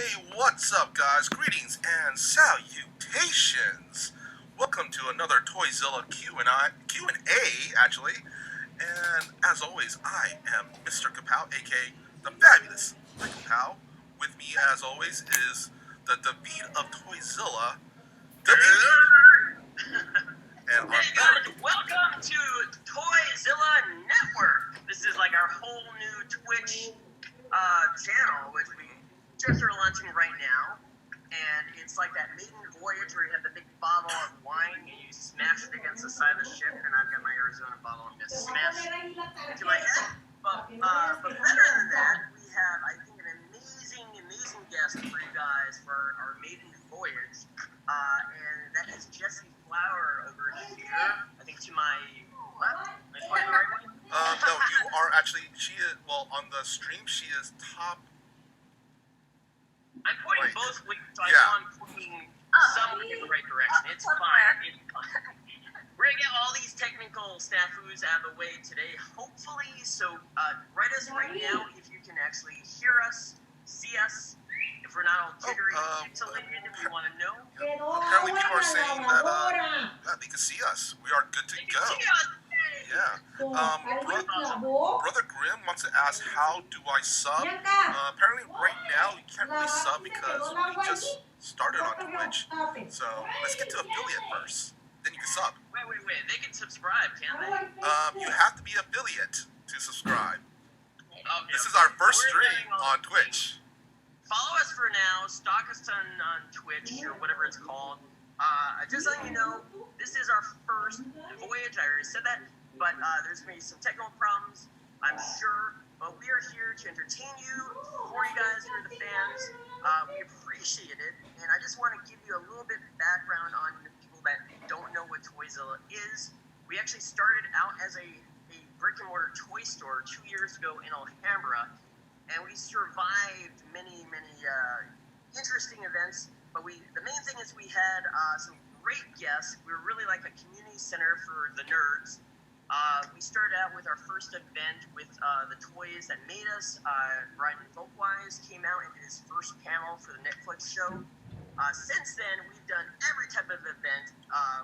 Hey, what's up, guys? Greetings and salutations. Welcome to another TOYZILLA Q&A, actually. And as always, I am MrKaPao, aka the fabulous MichaelPao. With me, as always, is the Dahveed of TOYZILLA, Dahveed. And hey guys, welcome to TOYZILLA Network. This is like our whole new Twitch channel, which we just are launching right now. And it's like that maiden voyage where you have the big bottle of wine and you smash it against the side of the ship. And I've got my Arizona bottle I'm just smashed into my head. But better than that, we have, I think, an amazing guest for you guys for our maiden voyage. And that is Jessie Flower over here. I think to my left. Am I pointing the right way? No, you are actually, she is, well, on the stream, she is top. I'm pointing both ways, so I Yeah. know I'm pointing somewhere in the right direction. It's fine. It's fine. We're going to get all these technical snafus out of the way today, hopefully. So write us right now if you can actually hear us, see us. If we're not all jittery and pixelated, if you want to know. Apparently people are saying that they can see us. We are good to go. Yeah. Brother Grimm wants to ask, how do I sub? Apparently right now you can't really sub because we just started on Twitch. So let's get to affiliate first. Then you can sub. Wait. They can subscribe, can't they? You have to be affiliate to subscribe. Okay, This is our first stream on Twitch. Follow us for now. Stalk us on Twitch or whatever it's called. Just letting you know, this is our first voyage. I already said that. But there's going to be some technical problems, I'm sure. But we are here to entertain you, for you guys, for the fans. We appreciate it. And I just want to give you a little bit of background on the people that don't know what TOYZILLA is. We actually started out as a brick-and-mortar toy store 2 years ago in Alhambra. And we survived many interesting events. But the main thing is we had some great guests. We were really like a community center for the nerds. We started out with our first event with the toys that made us. Brian Folkwise came out and did his first panel for the Netflix show. Since then, we've done every type of event.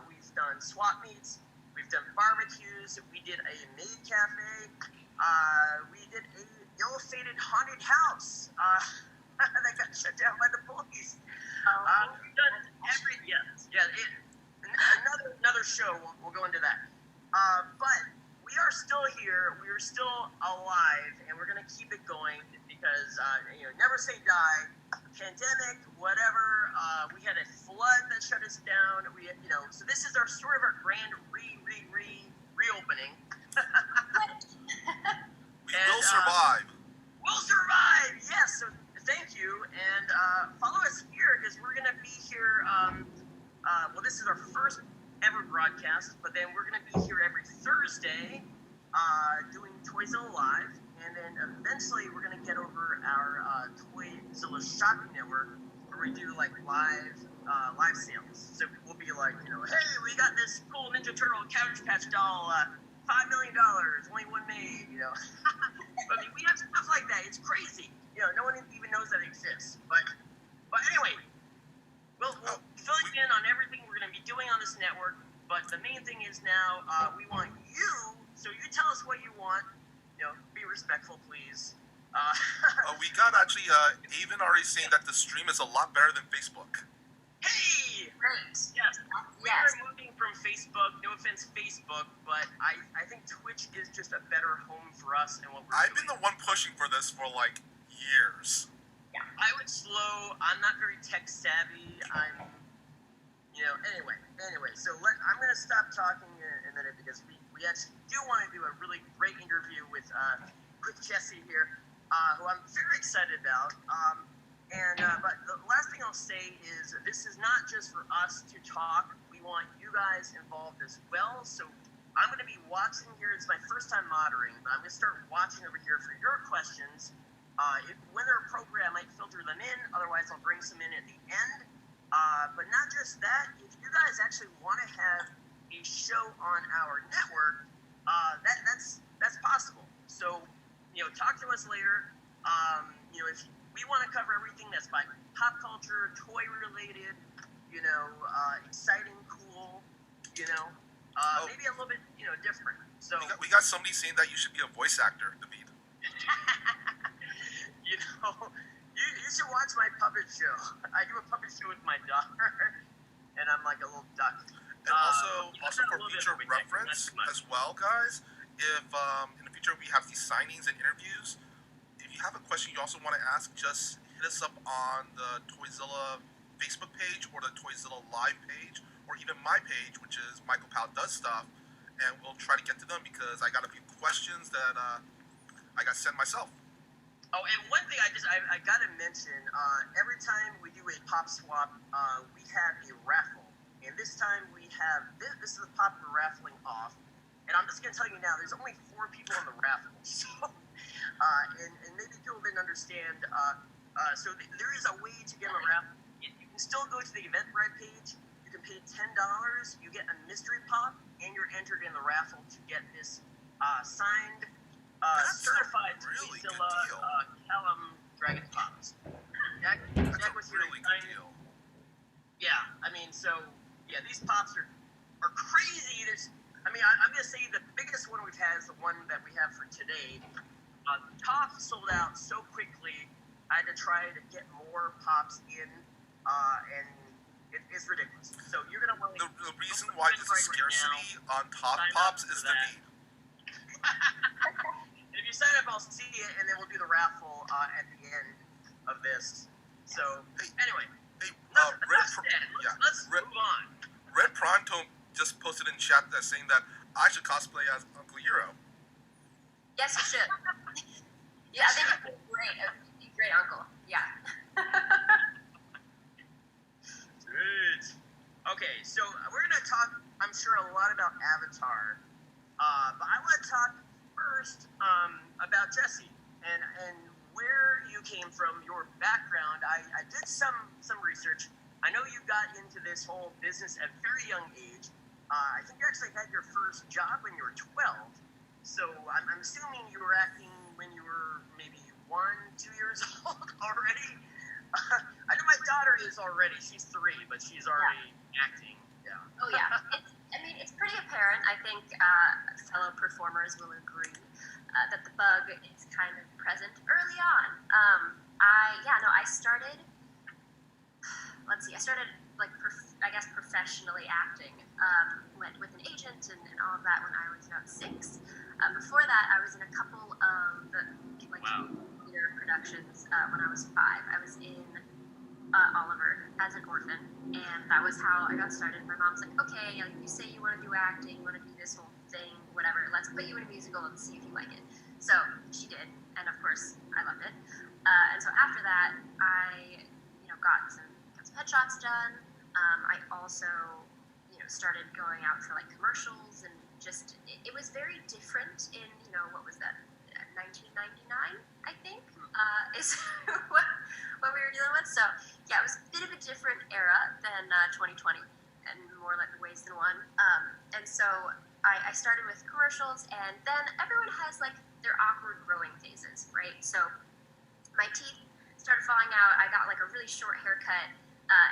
We've done swap meets. We've done barbecues. We did a maid cafe. We did a ill-fated haunted house that got shut down by the police. We've done another show. We'll go into that. But we are still here. We are still alive, and we're gonna keep it going because never say die. Pandemic, whatever. We had a flood that shut us down. So this is our sort of our grand reopening. We will survive. We'll survive. Yes. So thank you, and follow us here because we're gonna be here. This is our first ever broadcast, but then we're going to be here every Thursday doing TOYZILLA Live, and then eventually we're going to get over our TOYZILLA Shopping Network where we do like live sales. So we'll be like, hey, we got this cool Ninja Turtle Cabbage Patch doll, $5 million, only one made, I mean, we have stuff like that. It's crazy. No one even knows that exists. But anyway, we'll fill you in on everything we're going to be doing on this network, but the main thing is now we want you, so you tell us what you want, be respectful, please. We got actually Avon already saying that the stream is a lot better than Facebook. Hey! Thanks. Yes. We are moving from Facebook, no offense Facebook, but I think Twitch is just a better home for us and what we're doing. I've been the one pushing for this for like years. Yeah, I would slow. I'm not very tech savvy. Anyway. So I'm going to stop talking in a minute because we actually do want to do a really great interview with Jessie here, who I'm very excited about. But the last thing I'll say is this is not just for us to talk. We want you guys involved as well. So I'm going to be watching here. It's my first time moderating, but I'm going to start watching over here for your questions. When they're appropriate, I might filter them in. Otherwise, I'll bring some in at the end. But not just that. If you guys actually want to have a show on our network, that's possible. So, talk to us later. If we want to cover everything that's like pop culture, toy related, exciting, cool, maybe a little bit, different. So we got somebody saying that you should be a voice actor, Dahveed. you should watch my puppet show. I do a puppet show with my daughter, and I'm like a little duck. And also for future reference as well, guys, if in the future we have these signings and interviews, if you have a question you also want to ask, just hit us up on the TOYZILLA Facebook page or the TOYZILLA Live page, or even my page, which is MrKaPao Does Stuff, and we'll try to get to them because I got a few questions that I got sent myself. Oh, and one thing I gotta mention, every time we do a pop swap, we have a raffle. And this time we have, this is the pop we're raffling off. And I'm just gonna tell you now, there's only 4 people in the raffle. So, and maybe people didn't understand, so there is a way to get a raffle. You can still go to the Eventbrite page. You can pay $10, you get a mystery pop, and you're entered in the raffle to get this signed, certified really TOYZILLA Callum Dragon Pops. Jack was here. Really good deal. Yeah, I mean, so yeah, these pops are crazy. I'm gonna say the biggest one we've had is the one that we have for today. Toph sold out so quickly. I had to try to get more pops in, and it's ridiculous. So you're gonna want the reason why there's a scarcity on Toph pops is Dahveed. And if you sign up, I'll see it, and then we'll do the raffle at the end of this. So anyway, let's move on. Red Pronto just posted in chat that saying that I should cosplay as Uncle Euro. Yes, you should. Yeah, I think it'd be great uncle. Yeah. Good. Okay, so we're gonna talk, I'm sure, a lot about Avatar, but I want to talk first about Jesse and where you came from, your background. I did some research. I know you got into this whole business at a very young age. I think you actually had your first job when you were 12. So I'm assuming you were acting when you were maybe 1, 2 years old already. I know my daughter is already. She's 3, but she's already acting. Yeah. Oh yeah. It's pretty apparent. I think fellow performers will agree that the bug is kind of present early on. I started. Let's see. I started professionally acting with an agent and all of that when I was about 6. Before that, I was in a couple of theater productions when I was 5. I was in Oliver as an orphan, and that was how I got started. My mom's like, okay, you say you want to do acting, you want to do this whole thing, whatever, let's put you in a musical and see if you like it. So she did, and of course I loved it. And so after that, I got some headshots done. I also started going out for commercials, and just it was very different in what was that, 1999, I think, is what we were dealing with. So yeah, it was a bit of a different era than 2020, and more ways than one. And so I started with commercials, and then everyone has their awkward growing phases, right? So my teeth started falling out. I got a really short haircut,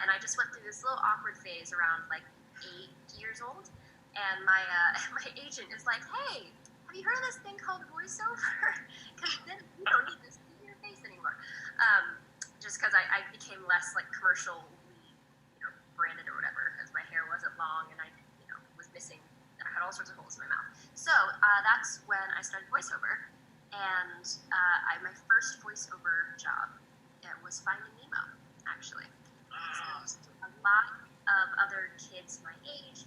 and I just went through this little awkward phase around 8 years old. And my agent is like, hey, have you heard of this thing called voiceover? Because then you don't need this in your face anymore. Just because I became less commercially, branded or whatever, because my hair wasn't long and I, was missing. I had all sorts of holes in my mouth. So that's when I started voiceover, and my first voiceover job was Finding Nemo, actually. A lot of other kids my age,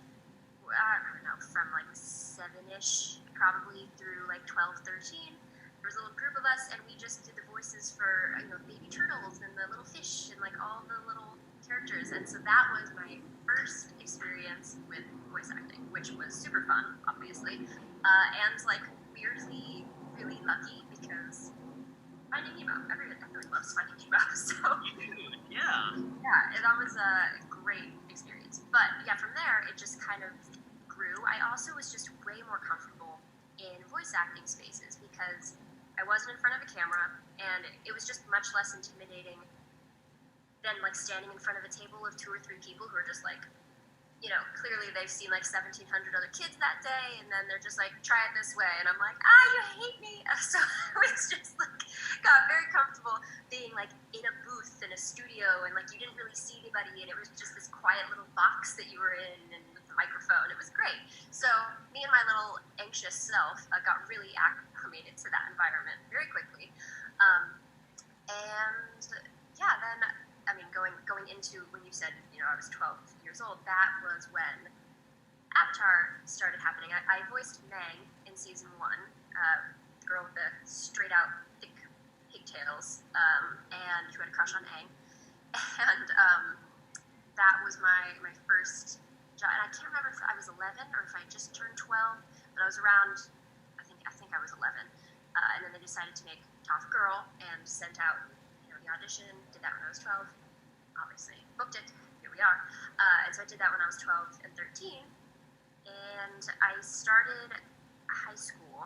I don't know, from 7-ish probably through 12, 13. There was a little group of us, and we just did the voices for baby turtles and the little fish and all the little characters. And so that was my first experience with voice acting, which was super fun, obviously, and weirdly really lucky because Finding Nemo, everyone loves Finding Nemo. So yeah, and that was a great experience. But yeah, from there it just kind of grew. I also was just way more comfortable in voice acting spaces because I wasn't in front of a camera, and it was just much less intimidating then like standing in front of a table of 2 or 3 people who are just like, clearly they've seen like 1,700 other kids that day, and then they're just like, try it this way, and I'm like, you hate me. So I was just like, got very comfortable being like in a booth in a studio, and like you didn't really see anybody, and it was just this quiet little box that you were in, and with the microphone, it was great. So me and my little anxious self got really acclimated to that environment very quickly. And yeah, then I mean, going into when you said, I was 12 years old, that was when Avatar started happening. I voiced Mang in season 1, the girl with the straight out thick pigtails, and who had a crush on Aang. And that was my first job. And I can't remember if I was 11 or if I just turned 12, but I was around, I think I was 11. And then they decided to make Toph Girl and sent out the audition, did that when I was 12, obviously booked it, here we are. And so I did that when I was 12 and 13, and I started high school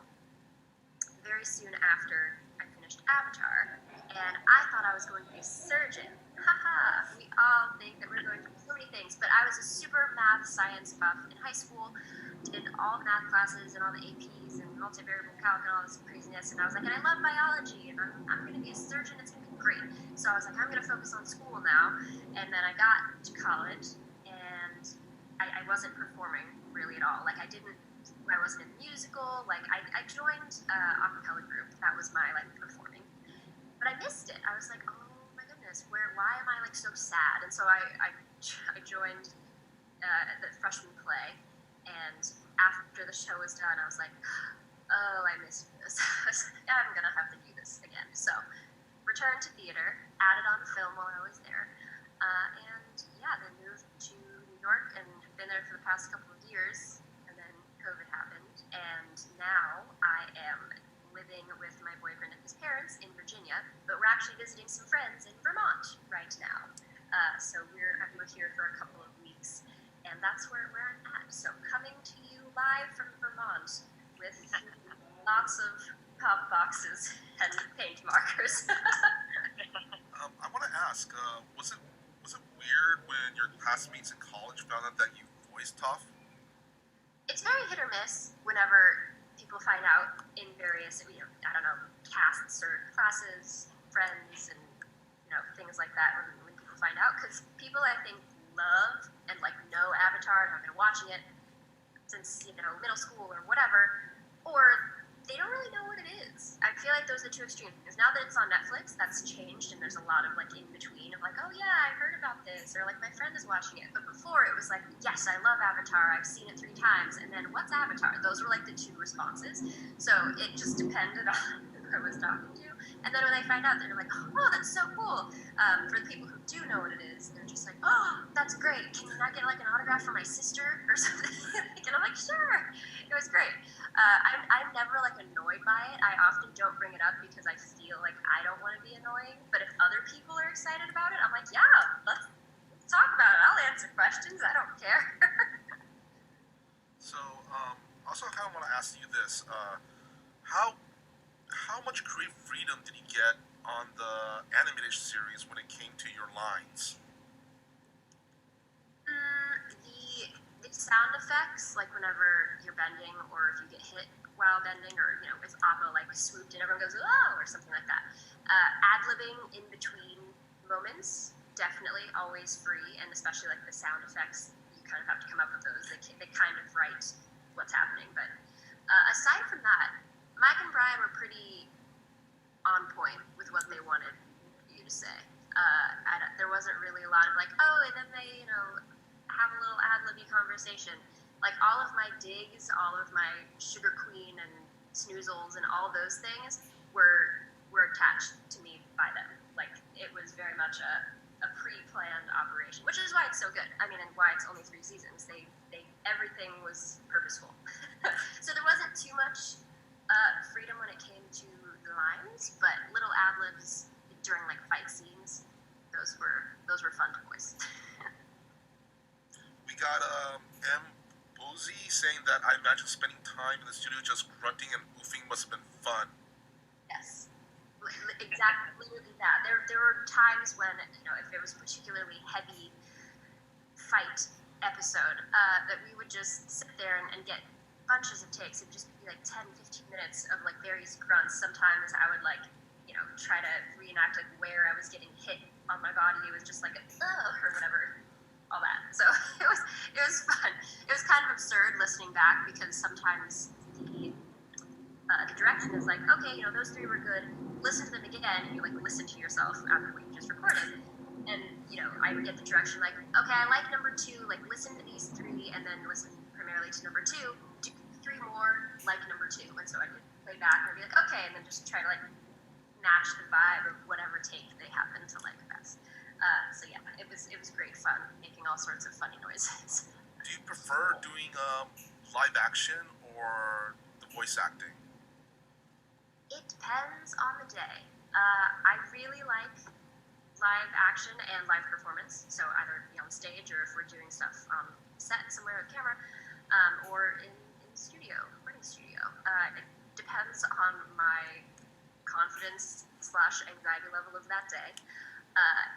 very soon after I finished Avatar, and I thought I was going to be a surgeon. Haha, we all think that we're going to do so many things, but I was a super math science buff in high school, did all the math classes and all the APs and multivariable calc and all this craziness, and I was like, and I love biology, and I'm going to be a surgeon, it's going to be great. So I was like, I'm going to focus on school now, and then I got to college, and I wasn't performing really at all. Like, I wasn't in musical, like, I joined a cappella group, that was my, like, performing, but I missed it. I was like, oh my goodness, why am I, like, so sad? And so I joined the freshman play, and after the show was done, I was like, oh, I missed this. I'm going to have to do this again. So, returned to theater, added on film while I was there, and yeah, then moved to New York and have been there for the past couple of years, and then COVID happened, and now I am living with my boyfriend and his parents in Virginia, but we're actually visiting some friends in Vermont right now. So we're here for a couple of weeks, and that's where I'm at. So coming to you live from Vermont with lots of pop boxes and paint markers. I want to ask, was it weird when your classmates in college found out that you voiced Toph? It's very hit or miss whenever people find out in various, casts or classes, friends, and things like that. When people find out, because people I think love and like know Avatar and have been watching it since middle school or whatever, or they don't really know what it is. I feel like those are the two extremes, because now that it's on Netflix, that's changed, and there's a lot of like in between of like, oh yeah, I heard about this, or like my friend is watching it. But before it was like, yes, I love Avatar, I've seen it 3 times, and then what's Avatar? Those were like the 2 responses. So it just depended on who I was talking to. And then when they find out, they're like, oh, that's so cool. For the people who do know what it is, they're just like, oh, that's great. Can I get like an autograph for my sister or something? And I'm like, sure. It was great. I'm never like annoyed by it. I often don't bring it up because I feel like I don't want to be annoying. But if other people are excited about it, I'm like, yeah, let's talk about it. I'll answer questions. I don't care. So, also I kind of want to ask you this: how much creative freedom did you get on the animated series when it came to your lines? The sound effects, like whenever you're bending or if you get hit while bending, or if Appa like swooped and everyone goes oh or something like that. Ad-libbing in between moments, definitely always free, and especially like the sound effects, you kind of have to come up with those. They kind of write what's happening. But aside from that, Mike and Brian were pretty on point with what they wanted you to say. There wasn't really a lot of like, oh, and then they, have a little ad-libby conversation. Like all of my digs, all of my Sugar Queen and snoozles and all those things were attached to me by them. Like it was very much a pre-planned operation, which is why it's so good. I mean, and why it's only 3 seasons. They everything was purposeful. So there wasn't too much freedom when it came to the lines, but little ad-libs during like fight scenes, those were fun to voice. We got M. Boozy saying that I imagine spending time in the studio just grunting and oofing must have been fun. Yes. exactly, literally that. There were times when, if it was particularly heavy fight episode, that we would just sit there and get bunches of takes. It'd just be like 10, 15 minutes of like various grunts. Sometimes I would like, try to reenact like where I was getting hit on my body. It was just like a or whatever, all that. So it was fun. It was kind of absurd listening back because sometimes the direction is like, okay, those three were good. Listen to them again, and you like listen to yourself after what you just recorded. And I would get the direction like, okay, I like number 2. Like listen to these 3, and then listen primarily to number 2. Do 3 more like number 2, and so I could play back and be like, okay, and then just try to like match the vibe of whatever take they happen to like best. So yeah, it was great fun making all sorts of funny noises. Do you prefer doing live action or the voice acting? It depends on the day. I really like live action and live performance. So either on stage or if we're doing stuff on set somewhere with camera, or in studio, recording studio. It depends on my confidence / anxiety level of that day,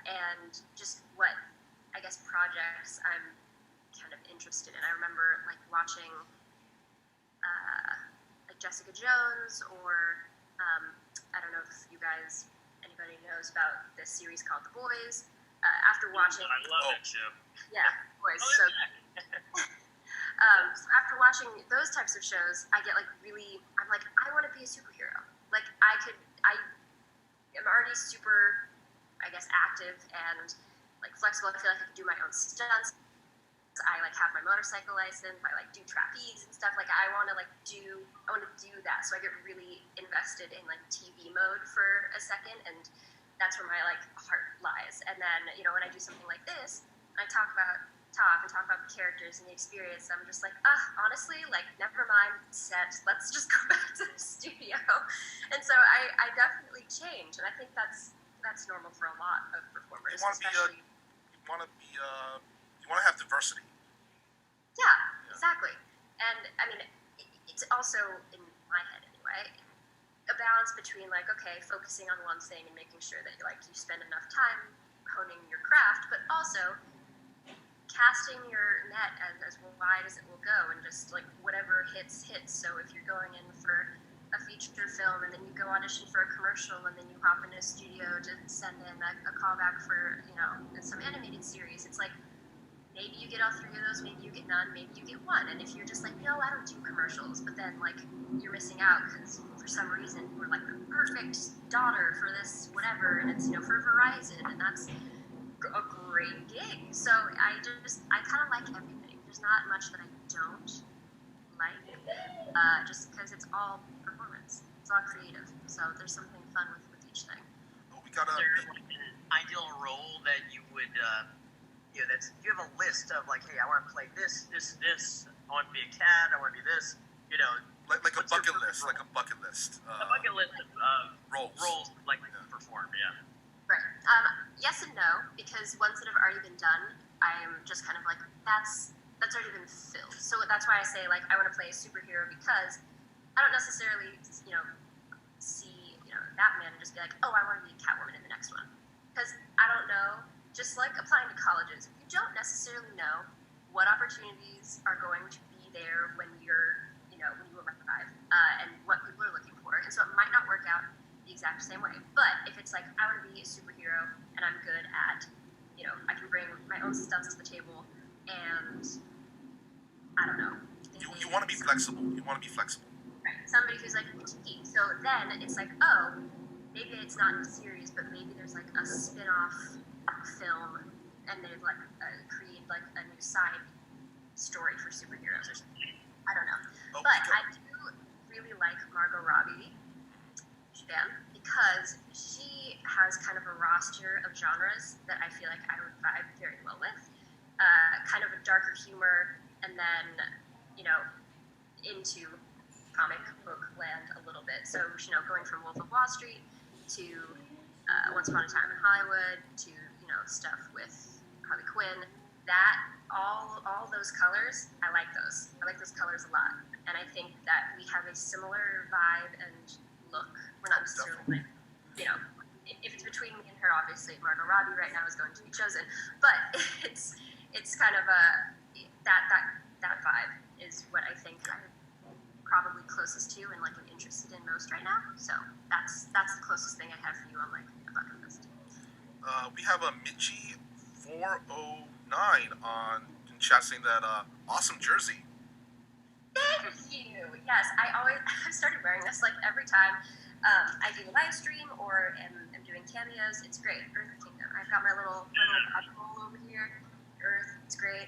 and just what projects I'm kind of interested in. I remember like watching like Jessica Jones, or I don't know if anybody knows about this series called The Boys. After watching, I love that show. Yeah, Boys. So after watching those types of shows, I get like I'm like, I want to be a superhero. Like I am already super, active and like flexible. I feel like I can do my own stunts. I like have my motorcycle license. I like do trapeze and stuff. Like I want to do that. So I get really invested in like TV mode for a second, and that's where my like heart lies. And then when I do something like this, I talk about Toph and talk about the characters and the experience. I'm just like, honestly, like never mind set. Let's just go back to the studio. And so I definitely change, and I think that's normal for a lot of performers. You want to have diversity. Yeah, exactly. And I mean, it's also in my head anyway, a balance between like, okay, focusing on one thing and making sure that you spend enough time honing your craft, but also casting your net as wide as it will go, and just like whatever hits. So if you're going in for a feature film and then you go audition for a commercial and then you hop into a studio to send in a callback for some animated series, it's like maybe you get all 3 of those, maybe you get none, maybe you get 1. And if you're just like, no, I don't do commercials, but then like you're missing out because for some reason you were like the perfect daughter for this whatever, and it's for Verizon, and that's a great gig. So I kind of like everything. There's not much that I don't like, just because it's all performance. It's all creative. So there's something fun with each thing. Oh, we gotta. Is there like an ideal role that you would, you have a list of like, hey, I want to play this. I want to be a cat. I want to be this. Like a bucket list. Like a bucket list. A bucket list of roles like perform. Yeah. Right. Yes and no, because ones that have already been done, I'm just kind of like, that's already been filled. So that's why I say like I want to play a superhero, because I don't necessarily see Batman and just be like, oh, I want to be Catwoman in the next one, because I don't know. Just like applying to colleges, you don't necessarily know what opportunities are going to be there when you're when you arrive, and what people are looking for, and so it might not work out the exact same way. But if it's like I want to be a superhero and I'm good at I can bring my own stunts to the table, and I don't know. You want to be flexible. You want to be flexible. Right. Somebody who's like petite. So then it's like, oh, maybe it's not in a series, but maybe there's like a spin-off film, and they've like created like a new side story for superheroes or something. I don't know. Oh, but I do really like Margot Robbie, because she has kind of a roster of genres that I feel like I would vibe very well with. Kind of a darker humor, and then, into comic book land a little bit. So, going from Wolf of Wall Street to Once Upon a Time in Hollywood to, stuff with Harley Quinn. That, all those colors, I like those. I like those colors a lot. And I think that we have a similar vibe and look. We're not necessarily like you know, if it's between me and her, obviously Margot Robbie right now is going to be chosen. But it's kind of a that vibe is what I think I'm probably closest to and like I'm interested in most right now. So that's the closest thing I have for you on like a bucket list. We have a Mitchie 409 on in chat saying that awesome jersey. Thank you. Yes, I've started wearing this like every time I do a live stream or am doing cameos. It's great. Earth Kingdom. I've got my little badge over here. Earth. It's great.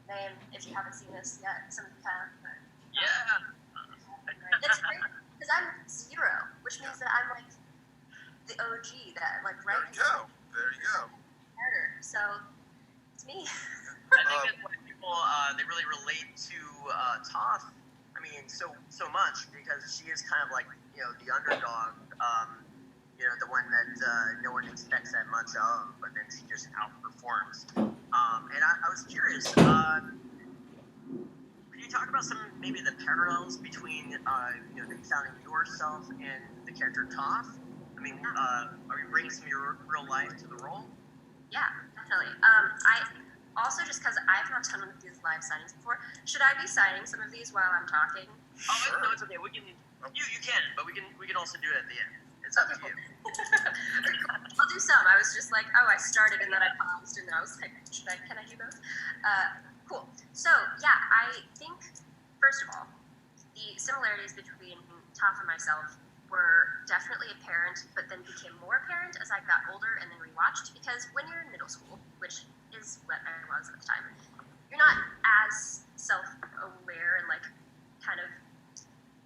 Name, if you haven't seen this yet, some of you have. But, it's great because I'm 0, which means that I'm like the OG that like right. There you go. So it's me. I think that's why people they really relate to Toph. I mean, so much because she is kind of like the underdog. The one that no one expects that much of, but then she just outperforms. And I was curious. Could you talk about some maybe the parallels between founding yourself and the character Toph? I mean, are you bringing some of your real life to the role? Yeah, definitely. I also, just because I've not done one of these live signings before, should I be signing some of these while I'm talking? Sure. No, it's okay. We can. You can, but we can also do it at the end. It's up to you. I'll do some. I was just like, I started and then I paused and then I was like, can I do both? Cool. So yeah, I think first of all, the similarities between Toph and myself were definitely apparent, but then became more apparent as I got older and then rewatched, because when you're in middle school, which is what I was at the time, you're not as self-aware and like kind of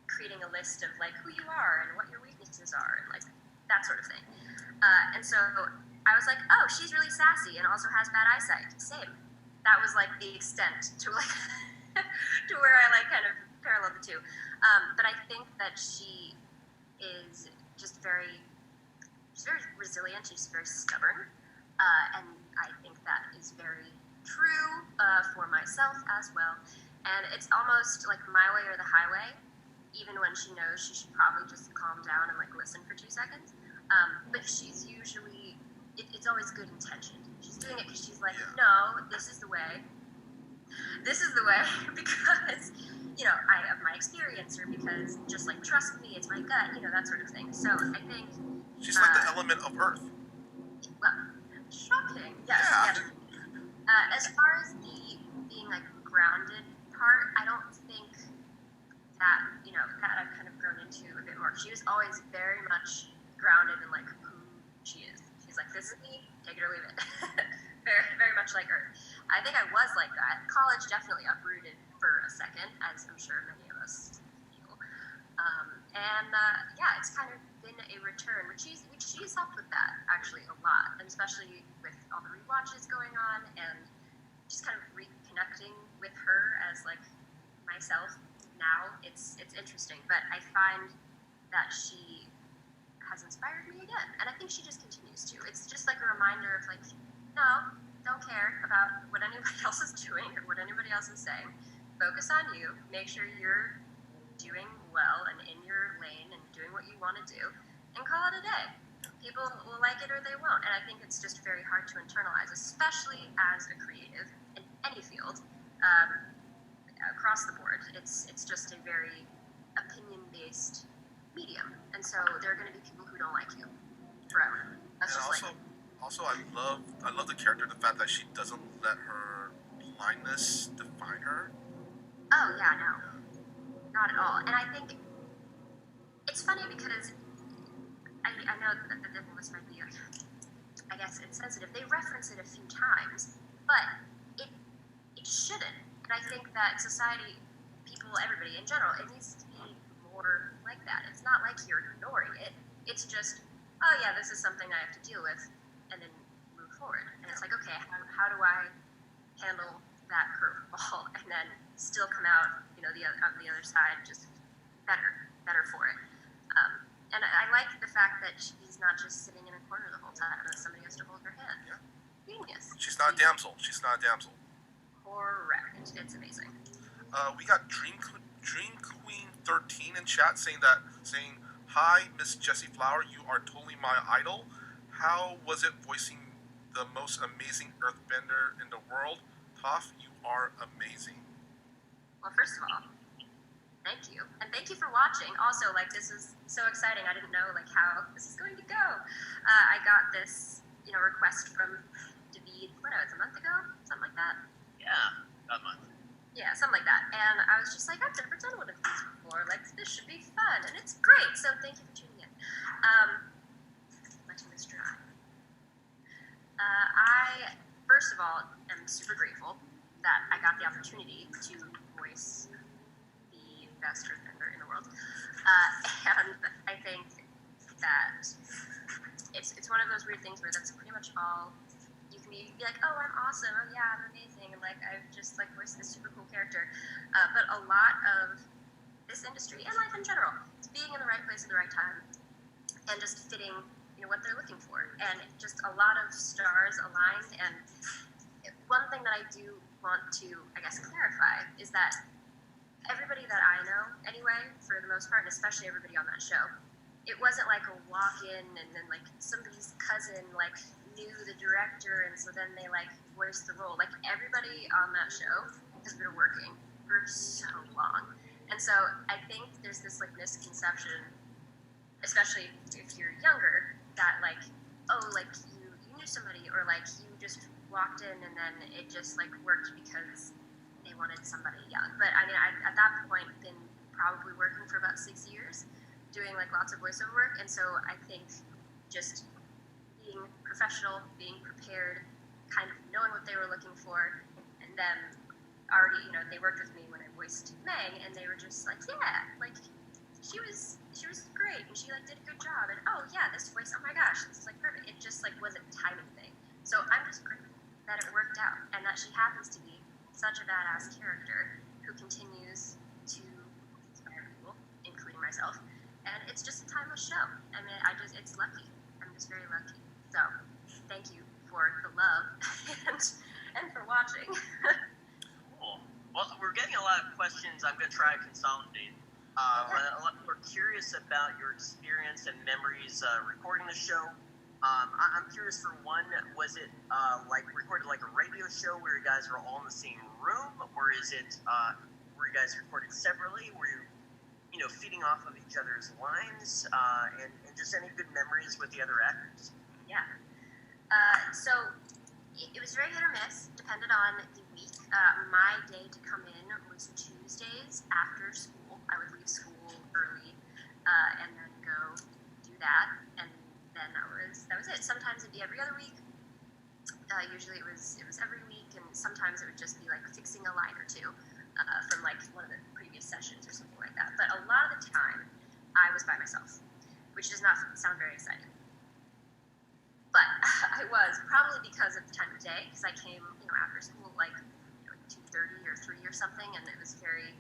creating a list of like who you are and what your weaknesses are and like that sort of thing. And so I was like, oh, she's really sassy and also has bad eyesight. Same. That was like the extent to like to where I like kind of paralleled the two. But I think that she is just she's very resilient. She's very stubborn, and I think that is very true for myself as well. And it's almost like my way or the highway. Even when she knows she should probably just calm down and like listen for 2 seconds, but she's usually it's always good intention. She's doing it because she's like, no, this is the way. This is the way because I have my experience, or because just like trust me, it's my gut, that sort of thing. So I think she's like the element of Earth. Well, shocking. Yes. Yeah. As far as the being like grounded part, I don't think that that I've kind of grown into a bit more. She was always very much grounded in like who she is. She's like, this is me, take it or leave it. Very, very much like Earth. I think I was like that. College definitely uprooted for a second, as I'm sure many of us feel. It's kind of been a return, which she's helped with that actually a lot, and especially with all the rewatches going on and just kind of reconnecting with her as like myself now. It's interesting, but I find that she has inspired me again, and I think she just continues to. It's just like a reminder of like, no, don't care about what anybody else is doing or what anybody else is saying. Focus on you. Make sure you're doing well and in your lane and doing what you want to do, and call it a day. People will like it or they won't, and I think it's just very hard to internalize, especially as a creative in any field. Across the board, it's just a very opinion-based medium, and so there are going to be people who don't like you forever. That's and just also, I love the character, the fact that she doesn't let her blindness define her. Oh yeah, no, not at all. And I think it's funny because I know that this might be, I guess, insensitive. They reference it a few times, but it shouldn't. And I think that society, people, everybody in general, it needs to be more like that. It's not like you're ignoring it. It's just, oh yeah, this is something I have to deal with, and then move forward. And it's like, okay, how do I handle that curveball and then still come out, on the other side just better for it. And I like the fact that she's not just sitting in a corner the whole time and that somebody has to hold her hand. Yeah. Genius. She's not a damsel. Correct. It's amazing. We got Dream Queen 13 in chat saying Hi, Miss Jessie Flower. You are totally my idol. How was it voicing the most amazing Earthbender in the world? Toph, you are amazing. Well, first of all, thank you, and thank you for watching. Also, like, this is so exciting. I didn't know like how this is going to go. I got this, request from Dahveed. What? It's a month ago, something like that. Yeah, a month. Yeah, something like that. And I was just like, I've never done one of these before. Like, this should be fun, and it's great. So thank you for tuning in. Letting this dry. I, first of all, am super grateful that I got the opportunity to voice the best Earthbender in the world. And I think that it's one of those weird things where that's pretty much all you can be like, oh, I'm awesome, oh yeah, I'm amazing, and like I've just like voiced this super cool character. But a lot of this industry and life in general is being in the right place at the right time and just fitting what they're looking for, and just a lot of stars aligned. And one thing that I do want to, I guess, clarify is that everybody that I know, anyway, for the most part, and especially everybody on that show, it wasn't like a walk-in and then like somebody's cousin like knew the director and so then they like voiced the role. Like everybody on that show has been working for so long, and so I think there's this like misconception, especially if you're younger, that like, oh, like you knew somebody, or like you just walked in and then it just like worked because they wanted somebody young. But I mean, I at that point been probably working for about 6 years, doing like lots of voiceover work, and so I think just being professional, being prepared, kind of knowing what they were looking for, and then already, they worked with me when I voiced Meg, and they were just like, yeah, like she was great, and she like did a good job, and oh yeah, this voice, oh my gosh, this is like perfect. It just like was a timing thing. So I'm just grateful that it worked out, and that she happens to be such a badass character who continues to inspire people, including myself. And it's just a timeless show. I mean, it's lucky. I'm just very lucky. So, thank you for the love and for watching. Cool. Well, we're getting a lot of questions. I'm going to try to consolidate. A lot of people are curious about your experience and memories recording the show. I'm curious, for one, was it like recorded like a radio show where you guys were all in the same room, or is it were you guys recorded separately? Were you feeding off of each other's lines, and just any good memories with the other actors? Yeah. So it was very hit or miss, depended on the week. My day to come in was Tuesdays after school. I would leave school early and then go do that, and then that was it. Sometimes it'd be every other week. Usually it was every week, and sometimes it would just be like fixing a line or two from like one of the previous sessions or something like that. But a lot of the time, I was by myself, which does not sound very exciting. But I was, probably because of the time of day, because I came, after school like 2:30 or 3 or something, and it was very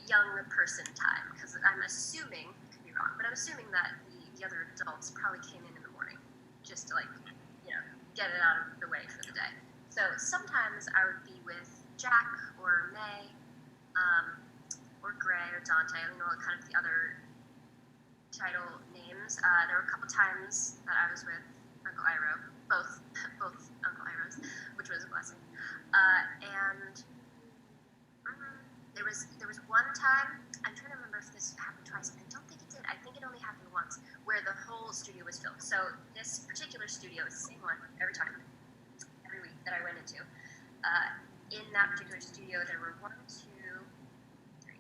young person time. Because I'm assuming, could be wrong, but I'm assuming that the other adults probably came in the morning just to like, get it out of the way for the day. So sometimes I would be with Jack or May, or Gray or Dante, kind of the other title names. There were a couple times that I was with Uncle Iroh, both Uncle Irohs, which was a blessing. And there was one time, I'm trying to remember if this happened twice. I don't think it did. I think it only happened once, where the whole studio was filled. So this particular studio is the same one every time, every week that I went into. In that particular studio, there were 1, 2, 3,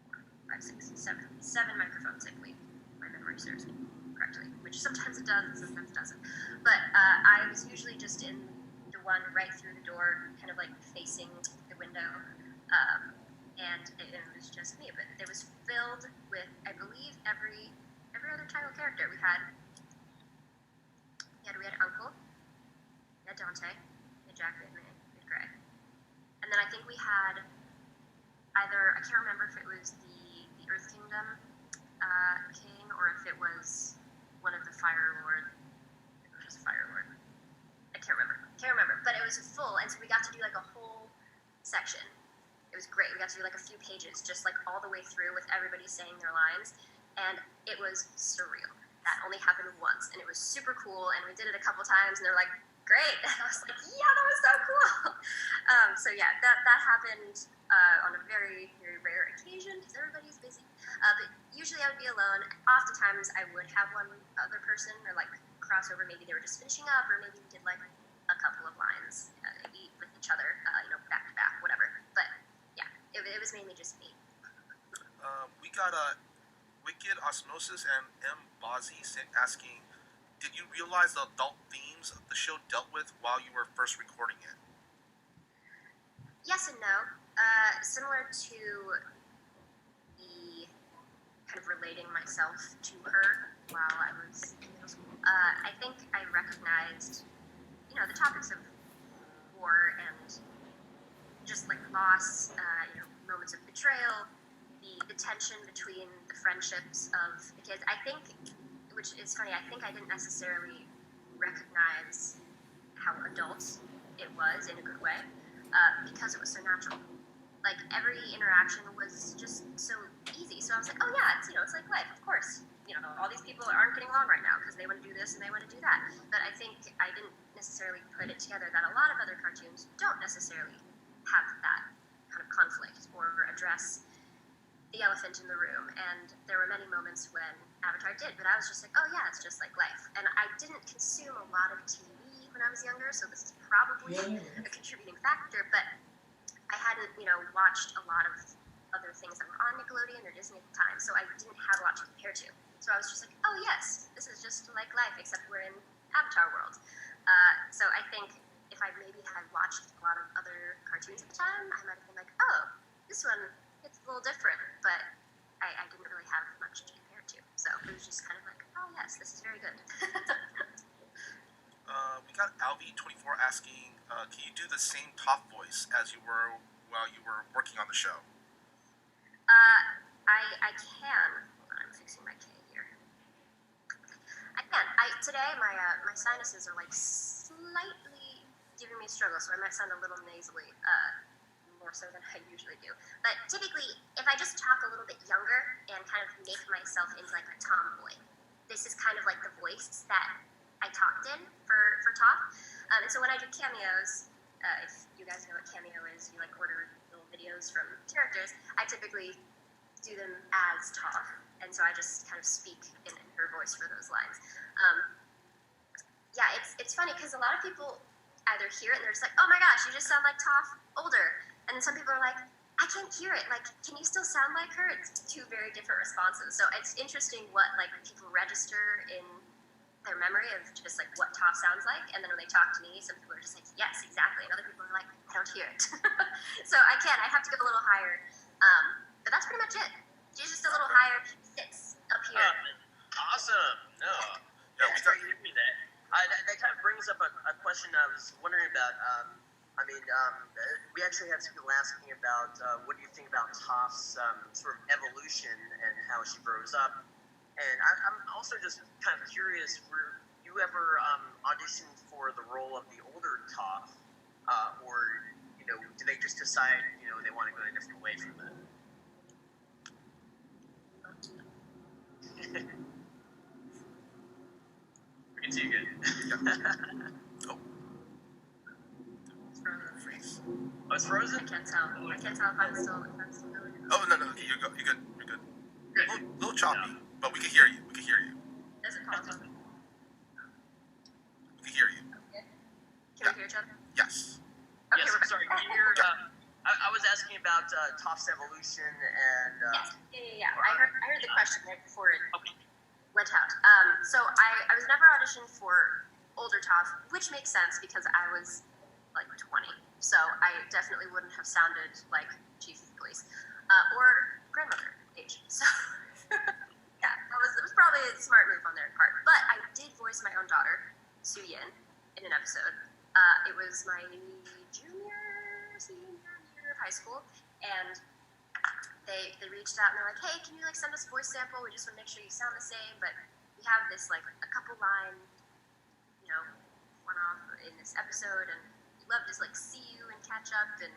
4, 5, 6, 7 microphones, I believe. My memory serves me correctly, which sometimes it does and sometimes it doesn't. But I was usually just in the one right through the door, kind of like facing the window, and it was just me. But it was filled with, I believe, every other title character. We had Uncle, we had Dante, we had Jack, we had May, we had Gray. And then I think we had either, I can't remember if it was the Earth Kingdom king, or if it was one of the Fire Lord. It was just Fire Lord. I can't remember. But it was full, and so we got to do like a whole section. It was great. We got to do like a few pages, just like all the way through with everybody saying their lines. and it was surreal. That only happened once, and it was super cool, and we did it a couple times, and they're like, great. And I was like, yeah, that was so cool. So yeah, that happened on a very, very rare occasion because everybody's busy. But usually I would be alone. Oftentimes I would have one other person or like crossover. Maybe they were just finishing up, or maybe we did like a couple of lines maybe with each other, back to back, whatever. But yeah, it was mainly just me. We got Wicked Osmosis and M. Bozzy asking, did you realize the adult themes the show dealt with while you were first recording it? Yes and no. Similar to the kind of relating myself to her while I was in middle school. I think I recognized, the topics of war and just like loss, moments of betrayal, the tension between the friendships of the kids. I think, which is funny, I think I didn't necessarily recognize how adult it was in a good way because it was so natural. Like every interaction was just so easy. So I was like, oh yeah, it's like life, of course. All these people aren't getting along right now because they want to do this and they want to do that. But I think I didn't necessarily put it together that a lot of other cartoons don't necessarily have that kind of conflict or address the elephant in the room. And there were many moments when Avatar did, but I was just like, oh yeah, it's just like life. And I didn't consume a lot of TV when I was younger, so this is probably a contributing factor. But I hadn't, watched a lot of other things that were on Nickelodeon or Disney at the time, so I didn't have a lot to compare to. So I was just like, oh yes, this is just like life, except we're in Avatar world. So I think if I maybe had watched a lot of other cartoons at the time, I might have been like, oh, this one, it's a little different, but I didn't really have much to compare to. So it was just kind of like, oh yes, this is very good. We got Alvi24 asking, can you do the same Toph voice as you were while you were working on the show? I can. Hold on, I'm fixing my K here. I can. Today my sinuses are like slightly giving me a struggle, so I might sound a little nasally, more so than I usually do. But typically, if I just talk a little bit younger and kind of make myself into like a tomboy, this is kind of like the voice that I talked in for Toph. And so when I do cameos, if you guys know what cameo is, you like order little videos from characters, I typically do them as Toph, and so I just kind of speak in her voice for those lines. Yeah, it's funny because a lot of people either hear it and they're just like, oh my gosh, you just sound like Toph older, and then some people are like, I can't hear it, like, can you still sound like her? It's two very different responses. So it's interesting what like people register in their memory of just like what Toph sounds like, and then when they talk to me, some people are just like, yes, exactly, and other people are like, I don't hear it. So I have to go a little higher, but that's pretty much it. She's just a little higher, sits up here. Awesome. No. Yeah, That's great to hear me that. That kind of brings up a question I was wondering about. We actually had some people asking about what do you think about Toph's sort of evolution and how she grows up. And I'm also just kind of curious, were you ever auditioned for the role of the older Toph? Or, do they just decide, they want to go a different way from that? We can see you again. Oh. It's frozen. Freeze. Oh, it's frozen? I can't tell if I'm still doing it. Oh, no, you're good. Good. A little choppy, but we can hear you. Is it possible? We can hear you. Okay. Can we hear each other? Yes. Okay, Yes, we're back. sorry. Can you hear? I was asking about Toph's evolution and. Yes. Yeah. I heard the question right before it Okay. went out. So I was never auditioned for older Toph, which makes sense because I was like 20, so I definitely wouldn't have sounded like chief of police or grandmother age. So yeah, it was probably a smart move on their part. But I did voice my own daughter, Su Yin, in an episode. It was my senior year of high school, and they reached out and they're like, hey, can you like send us a voice sample? We just want to make sure you sound the same, but we have this like a couple line, one off in this episode, and we'd love to just like see you and catch up and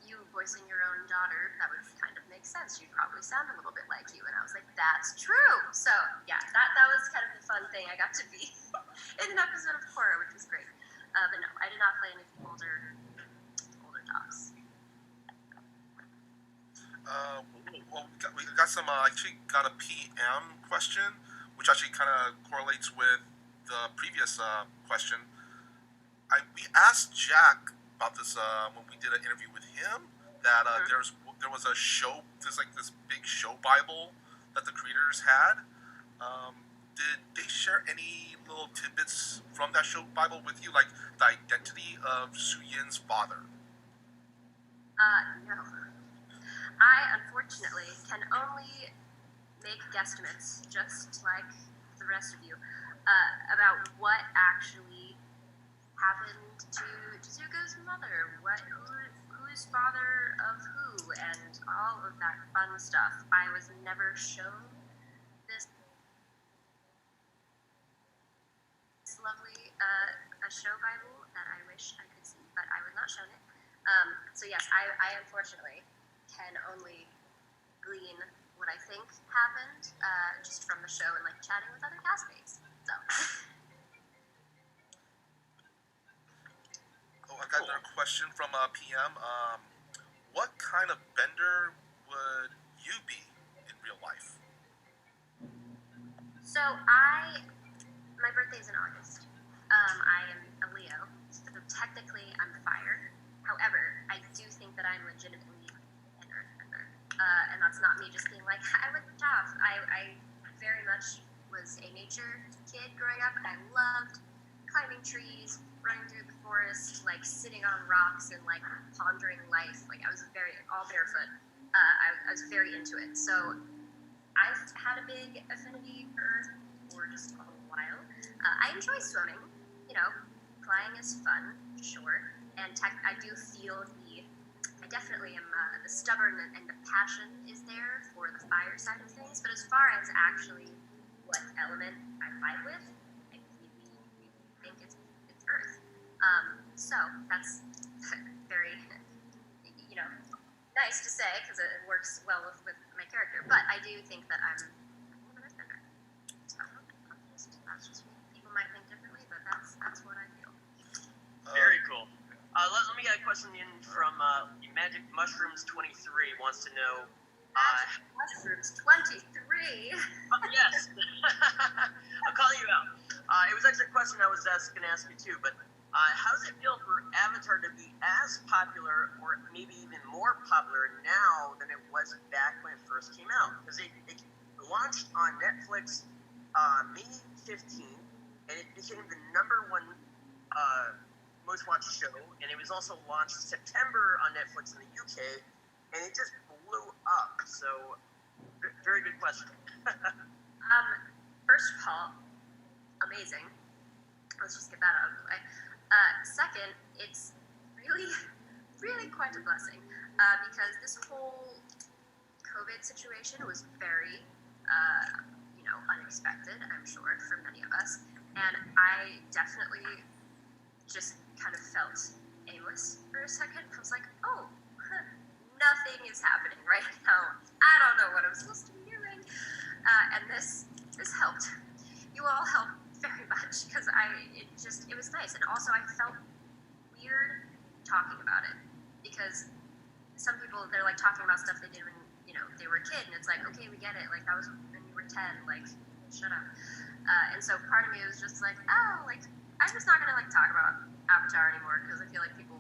you voicing your own daughter, that would kind of make sense. She'd probably sound a little bit like you. And I was like, that's true. So yeah, that was kind of the fun thing. I got to be in an episode of Korra, which was great. But no, I did not play any of the older Tophs. Well, we got some. Actually, got a PM question, which actually kind of correlates with the previous question. We asked Jack about this when we did an interview with him. That there was a show. There's like this big show Bible that the creators had. Did they share any little tidbits from that show Bible with you, like the identity of Su Yin's father? No. I, unfortunately, can only make guesstimates, just like the rest of you, about what actually happened to Zuko's mother, who is father of who, and all of that fun stuff. I was never shown this lovely a show Bible that I wish I could see, but I was not shown it. So yes, I unfortunately can only glean what I think happened just from the show and like chatting with other castmates. So. Oh, I got another question from PM. What kind of bender would you be in real life? So my birthday's in August. I am a Leo, so technically I'm fire. However, I do think that I'm legitimately an earthbender. And that's not me just being like, I was Toph. I very much was a nature kid growing up. I loved climbing trees, running through the forest, like sitting on rocks and like pondering life. Like I was all barefoot. I was very into it. So I've had a big affinity for earth for just a while. I enjoy swimming, flying is fun, sure. And I do feel I definitely am, the stubborn and the passion is there for the fire side of things. But as far as actually what element I vibe with, I really think it's earth. So that's very, nice to say because it works well with my character. But I do think that I'm an earthbender. So that's just me. People might think differently, but that's what I feel. Very cool. Let me get a question in from Magic Mushrooms 23 wants to know. Magic Mushrooms 23. Yes, I'll call you out. It was actually a question I was going to ask you too. But how does it feel for Avatar to be as popular, or maybe even more popular now than it was back when it first came out? Because it launched on Netflix May 15th, and it became the #1 most watched show, and it was also launched September on Netflix in the UK, and it just blew up. So, very good question. First of all, amazing. Let's just get that out of the way. Second, it's really, really quite a blessing because this whole COVID situation was very, unexpected, I'm sure, for many of us, and I definitely just kind of felt aimless for a second. I was like, oh, nothing is happening right now. I don't know what I'm supposed to be doing. And this helped. You all helped very much because it was nice. And also I felt weird talking about it because some people, they're like talking about stuff they did when, they were a kid. And it's like, okay, we get it. Like that was when you were 10. Like, shut up. And so part of me was just like, oh, like, I'm just not going to talk about Avatar anymore because I feel like people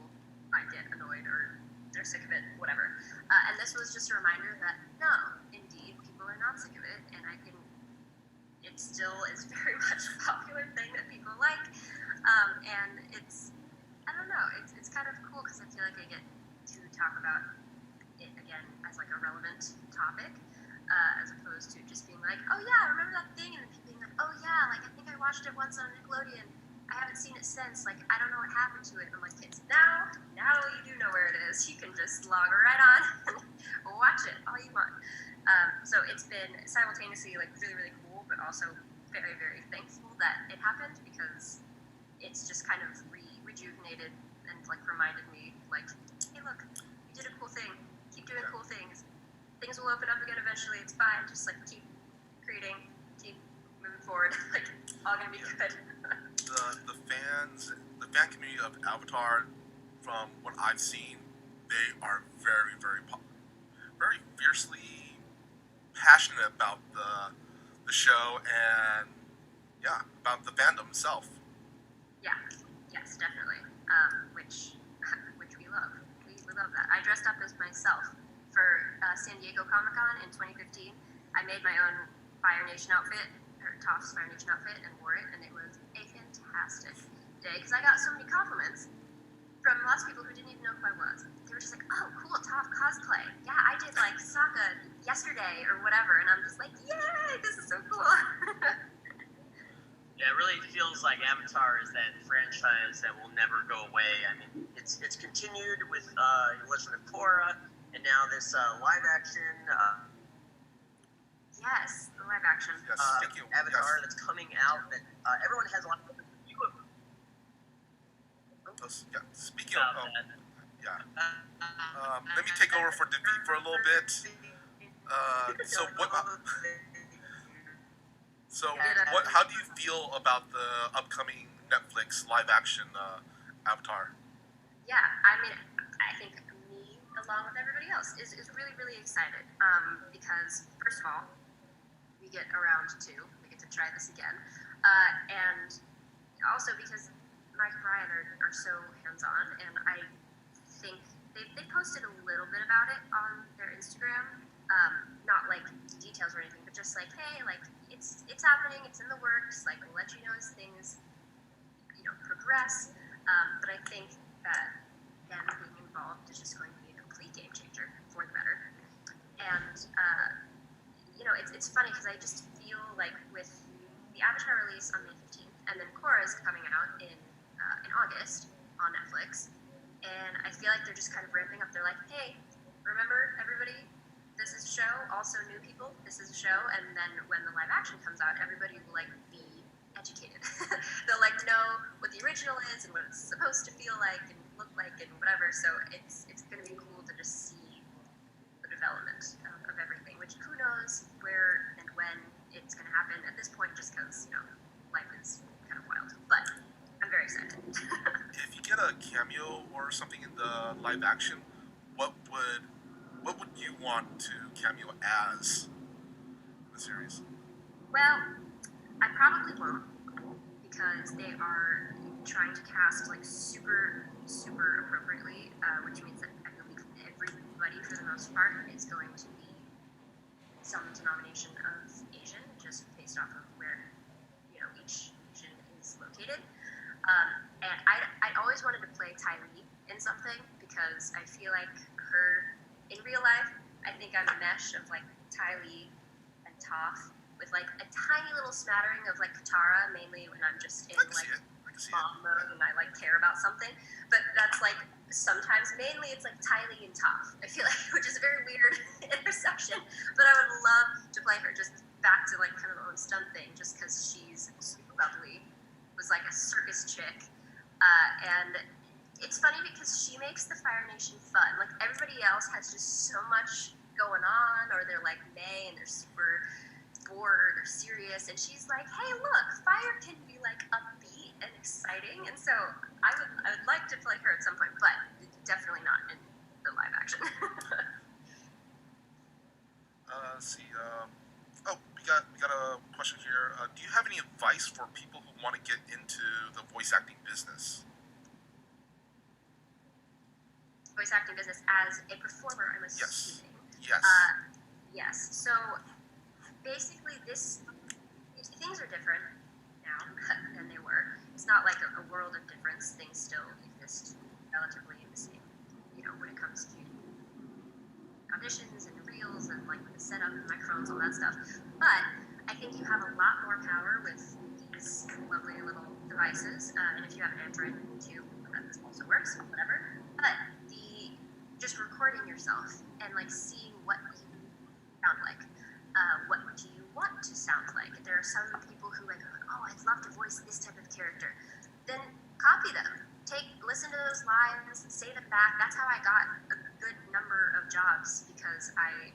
might get annoyed or they're sick of it, whatever. And this was just a reminder that no, indeed, people are not sick of it, and it still is very much a popular thing that people like. And I don't know, it's kind of cool because I feel like I get to talk about it again as a relevant topic, as opposed to just being like, oh yeah, remember that thing, and people being like, oh yeah, I think I watched it once on Nickelodeon. I haven't seen it since. I don't know what happened to it. And I'm like, kids, now you do know where it is. You can just log right on and watch it all you want. So it's been simultaneously really, really cool, but also very, very thankful that it happened because it's just kind of rejuvenated and reminded me hey, look, we did a cool things will open up again eventually. It's fine. Just like keep creating, keep moving forward. Like all gonna be good. The fan community of Avatar, from what I've seen, they are very, very fiercely passionate about the show and yeah, about the fandom itself. Yeah, yes, definitely. Which we love. We love that. I dressed up as myself for San Diego Comic Con in 2015. I made my own Fire Nation outfit, or Toph's Fire Nation outfit, and wore it, and it was a fantastic day because I got so many compliments from lots of people who didn't even know who I was. They were just like, "Oh, cool, Toph cosplay. Yeah, I did like Sokka yesterday or whatever," and I'm just like, "Yay, this is so cool." Yeah, it really feels like Avatar is that franchise that will never go away. I mean, it's continued with Legend of Korra, and now this live action. Yes, the live action. Yes, thank you. Avatar Yes. that's coming out that everyone has a lot of view of. Yeah. Speaking of, That. let me take over for Dahveed for a little bit. So what? How do you feel about the upcoming Netflix live action Avatar? Yeah, I mean, I think me, along with everybody else, is really, really excited. Because, first of all, we get a round 2. We get to try this again. And also because Mike and Brian are so hands-on, and I think they posted a little bit about it on their Instagram. Not like details or anything, but just like, hey, like, it's happening, it's in the works, like, we'll let you know as things, progress. But I think that them being involved is just going to be a complete game changer for the better. And, it's funny because I just feel like with the Avatar release on May 15th, and then Korra is coming out in August on Netflix, and I feel like they're just kind of ramping up. They're like, hey, remember, everybody, this is a show, also new people, this is a show, and then when the live action comes out, everybody will, like, be educated. They'll, like, know what the original is and what it's supposed to feel like and look like and whatever, so it's going to be cool to just see the development of everything, which who knows where and when it's going to happen at this point, just because, life is kind of wild. But I'm very excited. If you get a cameo or something in the live action, what would you want to cameo as in the series? Well, I probably won't, because they are trying to cast like super, super appropriately, which means that I believe everybody, for the most part, is going to be some denomination of Asian, just based off of where each region is located. And I always wanted to play Ty Lee in something because I feel like her in real life. I think I'm a mesh of like Ty Lee and Toph with like a tiny little smattering of like Katara, mainly when I'm just in like mom mode and I like care about something. But that's like sometimes mainly it's like Ty Lee and Toph. I feel like, which is a very weird intersection. But I would love to play her just back to like kind of her own stunt thing, just because she's super bubbly, was like a circus chick, and it's funny because she makes the Fire Nation fun. Like everybody else has just so much going on, or they're like May and they're super bored or serious, and she's like, hey, look, fire can be like upbeat and exciting, and so I would like to play her at some point, but definitely not in the live action. Let's see. We got a question here. Do you have any advice for people who want to get into the voice acting business? Voice acting business as a performer, I'm assuming. Yes. Yes. So basically, things are different now than they were. It's not like a world of difference. Things still exist relatively in the same, when it comes to auditions and reels and like the setup and microphones, all that stuff. But I think you have a lot more power with these lovely little devices. And if you have an Android too, that also works, whatever. But just recording yourself and like seeing what you sound like. What do you want to sound like? There are some people who like, oh, I'd love to voice this type of character. Then copy them. Listen to those lines, say them back. That's how I got a good number of jobs, because I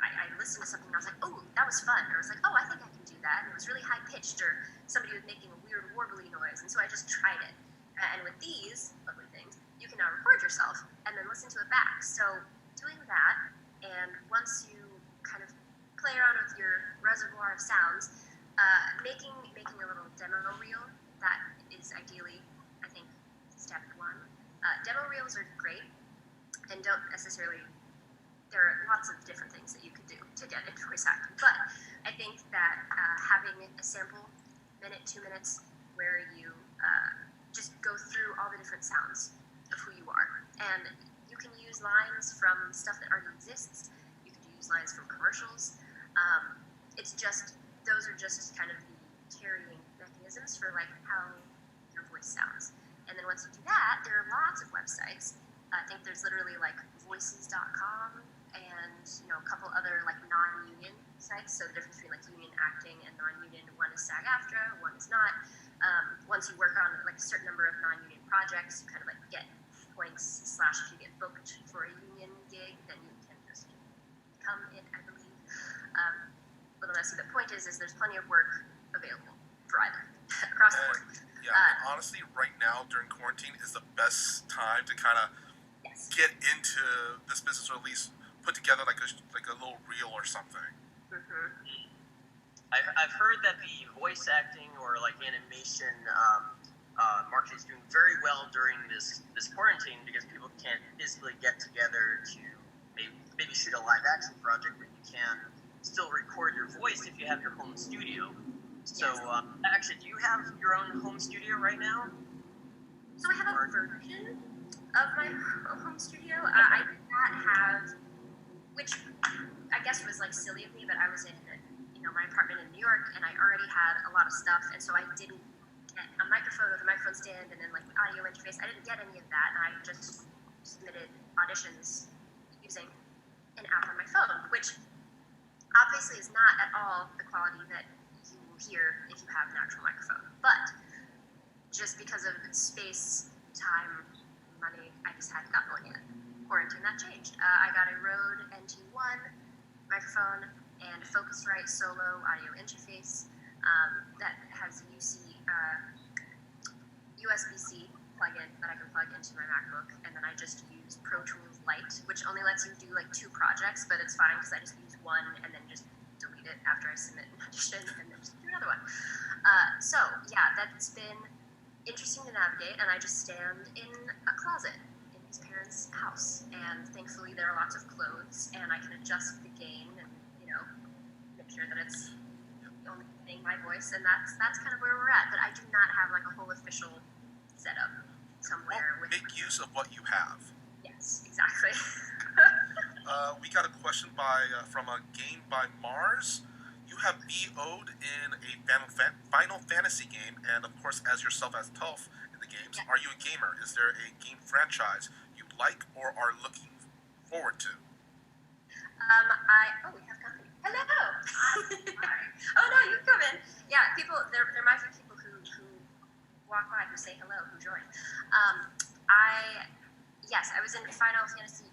I listened to something and I was like, oh, that was fun. Or I was like, oh, I think I can do that. And it was really high pitched, or somebody was making a weird warbly noise. And so I just tried it. And with these lovely things, you can now record yourself and then listen to it back. So doing that, and once you kind of play around with your reservoir of sounds, making a little demo reel, that is ideally, I think, step one. Demo reels are great and don't necessarily, there are lots of different things that you could do to get into voice acting, but I think that having a sample minute, 2 minutes, where you just go through all the different sounds of who you are, and you can use lines from stuff that already exists, you could use lines from commercials, it's just, those are just kind of the carrying mechanisms for like how your voice sounds. And then once you do that, there are lots of websites. I think there's literally like voices.com and a couple other like non-union sites. So the difference between like union acting and non-union, one is SAG-AFTRA, one is not. Once you work on like a certain number of non-union projects, you kind of like get points / if you get booked for a union gig, then you can just become it, I believe. But let's see, the point is there's plenty of work available for either across the board. Yeah, and honestly, right now during quarantine is the best time to kind of get into this business, or at least put together like a little reel or something. Mm-hmm. I've heard that the voice acting or like animation market is doing very well during this quarantine, because people can't physically get together to maybe shoot a live action project, but you can still record your voice if you have your home studio. So, actually, do you have your own home studio right now? So I have a version of my home studio. I did not have, which I guess was like silly of me, but I was in my apartment in New York, and I already had a lot of stuff, and so I didn't get a microphone with a microphone stand and then like the audio interface. I didn't get any of that, and I just submitted auditions using an app on my phone, which obviously is not at all the quality that you will hear if you have an actual microphone. But just because of space, time, money, I just hadn't gotten one yet. Quarantine, that changed. I got a Rode NT1 microphone and a Focusrite Solo audio interface that has USB-C plug-in that I can plug into my MacBook, and then I just use Pro Tools Lite, which only lets you do like 2 projects, but it's fine because I just use one and then just delete it after I submit an audition and then just do another one. So yeah, that's been interesting to navigate, and I just stand in a closet in his parents' house, and thankfully there are lots of clothes, and I can adjust the gain and make sure that it's only getting my voice, and that's kind of where we're at. But I do not have like a whole official setup somewhere. Well, make use of what you have. Yes, exactly. We got a question from a Game by Mars. You have BO'd in a Final Fantasy game, and of course, as yourself as Toph in the games. Yeah. Are you a gamer? Is there a game franchise you like or are looking forward to? We have company. Hello. Oh no, you come in. Yeah, people. There might be people who walk by who say hello, who join. I was in Final Fantasy.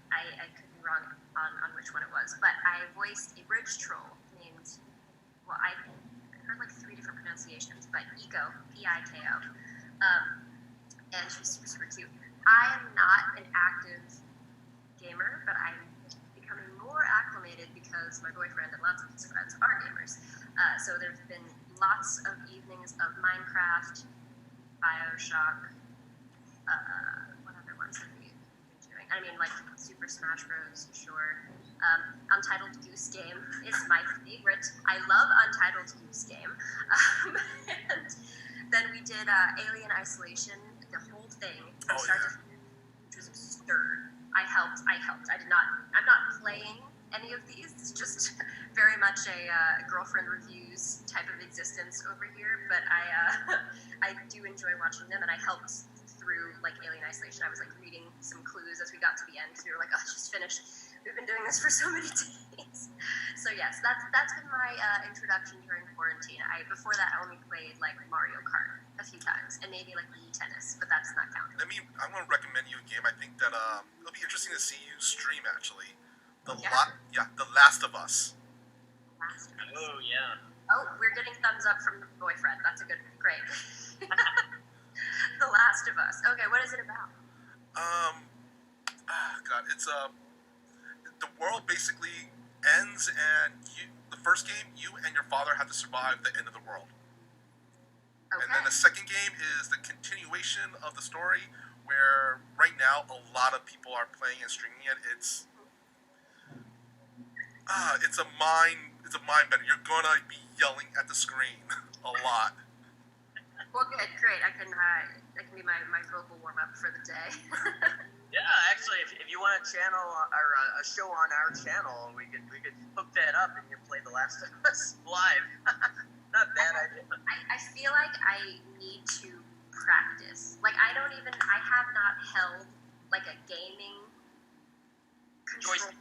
I could be wrong on which one it was, but I voiced a bridge troll named, I heard like 3 different pronunciations, but Eiko, P-I-K-O, and she was super, super cute. I am not an active gamer, but I'm becoming more acclimated because my boyfriend and lots of his friends are gamers. So there's been lots of evenings of Minecraft, BioShock, what other ones have we been doing? I mean, like Super Smash Bros. Sure. Untitled Goose Game is my favorite. I love Untitled Goose Game. And then we did Alien Isolation, the whole thing from start to finish, which was absurd. I helped. I'm not playing any of these. It's just very much a girlfriend reviews type of existence over here. But I do enjoy watching them, and I helped through like Alien Isolation. I was like reading some clues as we got to the end, because we were like, oh, it's just finished. We've been doing this for so many days. So yes, that's been my introduction during quarantine. Before that, I only played like Mario Kart a a few times, and maybe like Wii Tennis, but that's not counting. I'm going to recommend you a game. I think that it'll be interesting to see you stream, actually. The Last of Us. Last of Us. Oh, yeah. Oh, we're getting thumbs up from the boyfriend. That's a great. The Last of Us. Okay, what is it about? God, it's the world basically ends, and the first game, you and your father have to survive the end of the world. Okay. And then the second game is the continuation of the story, where right now a lot of people are playing and streaming it. It's a mind bender. You're gonna be yelling at the screen a lot. Well, good, great. That can be my vocal warm up for the day. Yeah, actually, if you want a channel or a show on our channel, we could hook that up and you play The Last of Us live. Not bad idea. I feel like I need to practice. Like I have not held like a gaming control.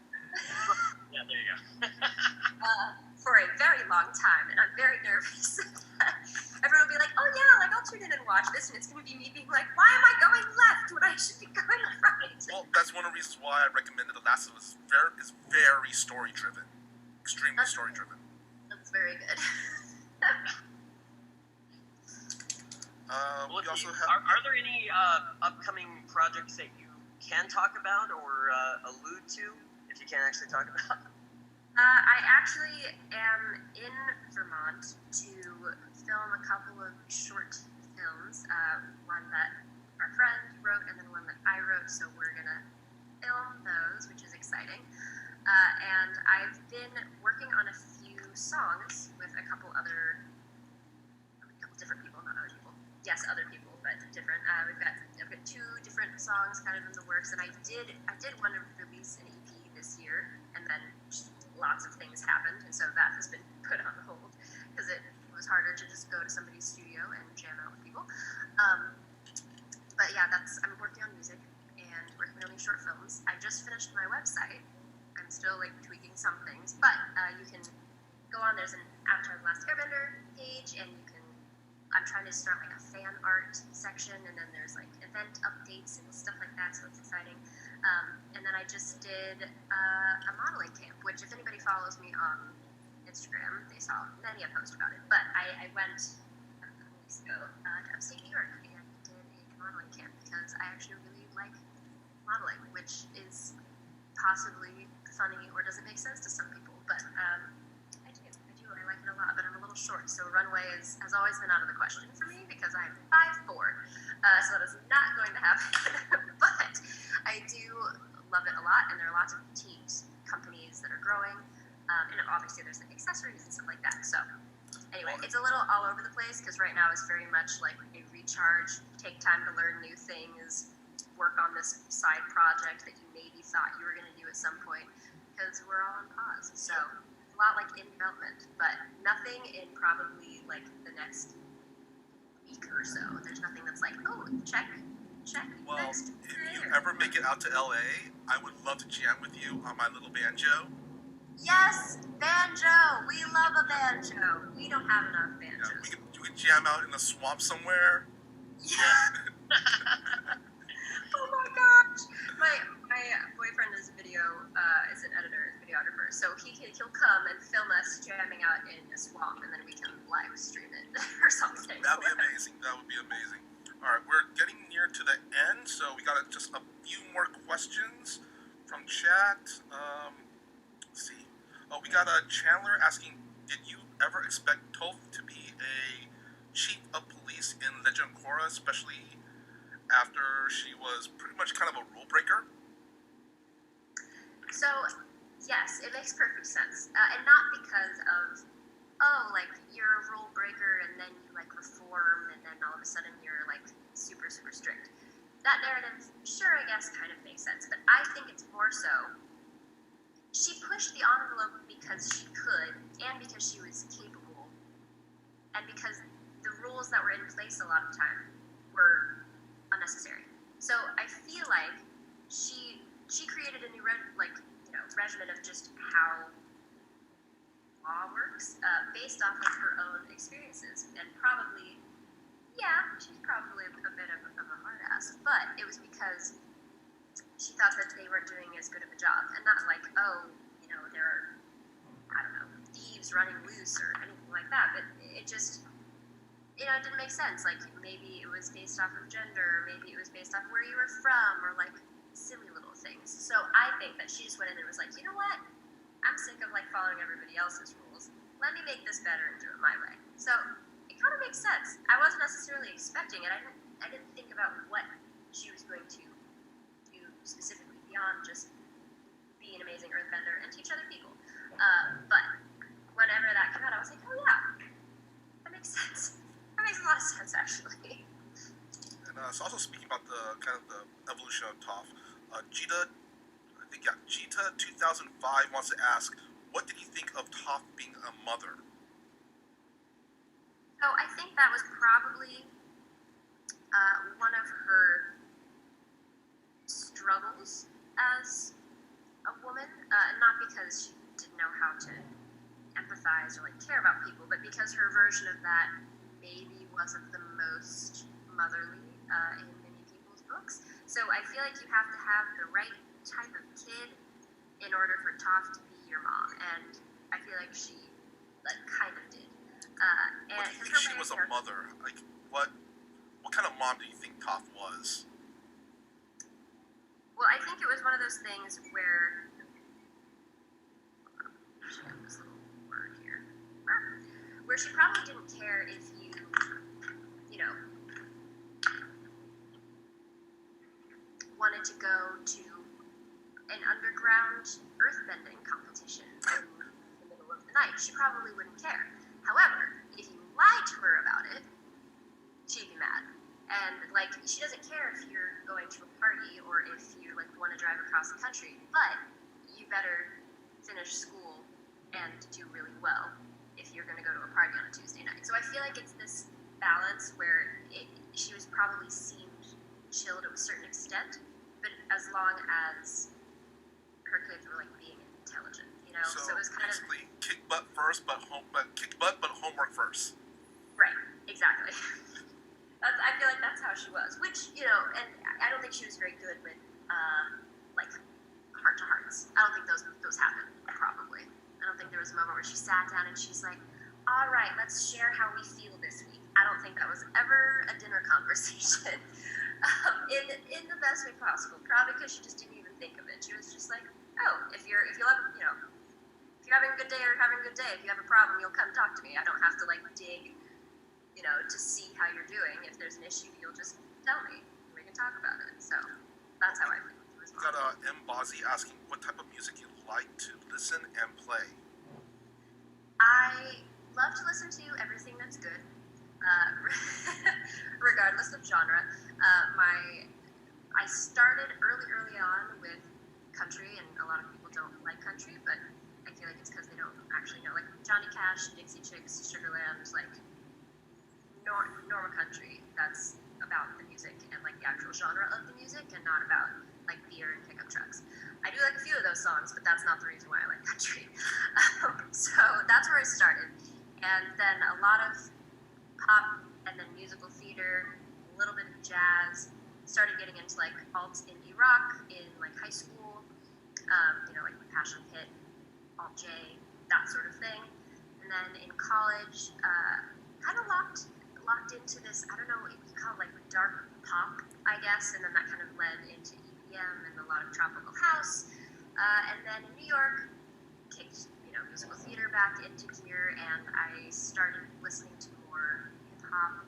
Yeah, there you go. For a very long time, and I'm very nervous. Everyone will be like, "Oh yeah, like I'll tune in and watch this," and it's going to be me being like, "Why am I going left when I should be going right?" Well, that's one of the reasons why I recommended The Last of Us. Is very story driven, extremely story driven. That's very good. We also have. Are there any upcoming projects that you can talk about or allude to, if you can't actually talk about? I actually am in Vermont to film a couple of short films. One that our friend wrote, and then one that I wrote. So we're gonna film those, which is exciting. And I've been working on a few songs with a couple different people, not other people. Yes, other people, but different. I've got 2 different songs kind of in the works, and I did want to release an EP this year, and then lots of things happened, and so that has been put on hold because it was harder to just go to somebody's studio and jam out with people. But yeah, I'm working on music and working on these short films. I just finished my website. I'm still like tweaking some things, but you can go on. There's an Avatar: The Last Airbender page, and I'm trying to start like a fan art section, and then there's like event updates and stuff like that, so it's exciting. And then I just did a modeling camp, which if anybody follows me on Instagram, they saw many a post about it. But I went a couple weeks ago to upstate New York and did a modeling camp because I actually really like modeling, which is possibly funny or doesn't make sense to some people, but I do. I like it a lot, but I'm a little short, so runway has always been out of the question for me because I'm 5'4", so that is not going to happen. But I do love it a lot, and there are lots of boutique companies that are growing, and obviously there's like accessories and stuff like that. So anyway, it's a little all over the place because right now it's very much like a recharge, take time to learn new things, work on this side project that you maybe thought you were going to do at some point because we're all on pause. So a lot like in development, but nothing in probably like the next week or so. There's nothing that's like, oh, check. Well, next if you ever make it out to LA, I would love to jam with you on my little banjo. Yes, banjo. We love a banjo. We don't have enough banjos. Yeah, we could jam out in the swamp somewhere. Yeah. Oh my gosh. My boyfriend is is an editor, videographer, so he'll come and film us jamming out in a swamp, and then we can live stream it or something. That'd be amazing. That would be amazing. All right, we're getting near to the end, so we got just a few more questions from chat. Let's see. Oh, we got a Chandler asking, did you ever expect Toph to be a chief of police in Legend of Korra, especially after she was pretty much kind of a rule breaker? So, yes, it makes perfect sense. And not because of, like, you're a rule breaker and then you, like, reform and then all of a sudden you're, like, super, super strict. That narrative, sure, I guess, kind of makes sense. But I think it's more so, she pushed the envelope because she could and because she was capable and because the rules that were in place a lot of the time were unnecessary. So I feel like she created a new regimen of just how law works based off of her own experiences, and probably yeah, she's probably a bit of a hard ass, but it was because she thought that they weren't doing as good of a job, and not like, oh, you know, there are, I don't know, thieves running loose or anything like that, but it just, you know, it didn't make sense. Like, maybe it was based off of gender, maybe it was based off where you were from, or like silly little things. So I think that she just went in and was like, you know what? I'm sick of like following everybody else's rules. Let me make this better and do it my way. So it kind of makes sense. I wasn't necessarily expecting it. I didn't think about what she was going to do specifically beyond just be an amazing earthbender and teach other people. But whenever that came out, I was like, oh yeah, that makes sense. That makes a lot of sense, actually. And so also speaking about the kind of the evolution of Toph, Jita 2005 wants to ask, what did you think of Toph being a mother? So I think that was probably one of her struggles as a woman, not because she didn't know how to empathize or like care about people, but because her version of that maybe wasn't the most motherly in many people's books. So I feel like you have to have the right type of kid in order for Toph to be your mom, and I feel like she like kind of did. And What do you think she was a mother? Like, what kind of mom do you think Toph was? Well, I think it was one of those things where I have this little word here, where she probably didn't care if you know, wanted to go to an underground earthbending competition in the middle of the night. She probably wouldn't care. However, if you lied to her about it, she'd be mad. And like, she doesn't care if you're going to a party or if you like want to drive across the country, but you better finish school and do really well if you're going to go to a party on a Tuesday night. So I feel like it's this balance where she was probably seemed chill to a certain extent, but as long as her kids were like being intelligent, you know. So it was kind of kick butt first, but homework first. Right, exactly. I feel like that's how she was, which, you know, and I don't think she was very good with like heart to hearts. I don't think those happened. Probably, I don't think there was a moment where she sat down and she's like, "All right, let's share how we feel this week." I don't think that was ever a dinner conversation. In the best way possible, probably because she just didn't even think of it. She was just like, oh, if you're having a good day or having a good day, if you have a problem, you'll come talk to me. I don't have to like dig, you know, to see how you're doing. If there's an issue, you'll just tell me. We can talk about it. So that's how I feel. We got M. Bozzy asking what type of music you like to listen and play. I love to listen to everything that's good, regardless of genre. I started early on with country, and a lot of people don't like country, but I feel like it's because they don't actually know. Like Johnny Cash, Dixie Chicks, Sugarland, like normal country that's about the music and like the actual genre of the music, and not about like beer and pickup trucks. I do like a few of those songs, but that's not the reason why I like country. So that's where I started, and then a lot of pop, and then musical theater, a little bit of jazz. Started getting into like alt indie rock in like high school, you know, like Passion Pit, Alt J, that sort of thing. And then in college, kind of locked into this, I don't know what you call it, like dark pop, I guess, and then that kind of led into EDM and a lot of tropical house. And then in New York, kicked, you know, musical theater back into gear, and I started listening to more hip hop.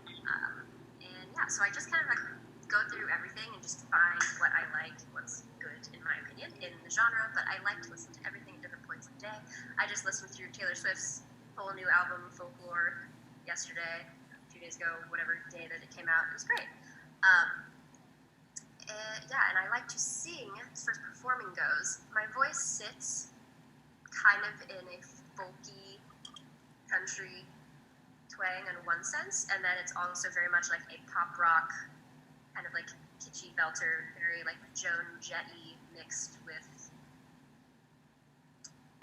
And yeah, so I just kind of like go through everything and just find what I like, what's good in my opinion in the genre, but I like to listen to everything at different points of the day. I just listened through Taylor Swift's whole new album, Folklore, yesterday, 2 days ago, whatever day that it came out. It was great. And I like to sing as far as performing goes. My voice sits kind of in a folky country twang in one sense, and then it's also very much like a pop rock, kind of like kitschy belter, very like Joan Jett-y mixed with,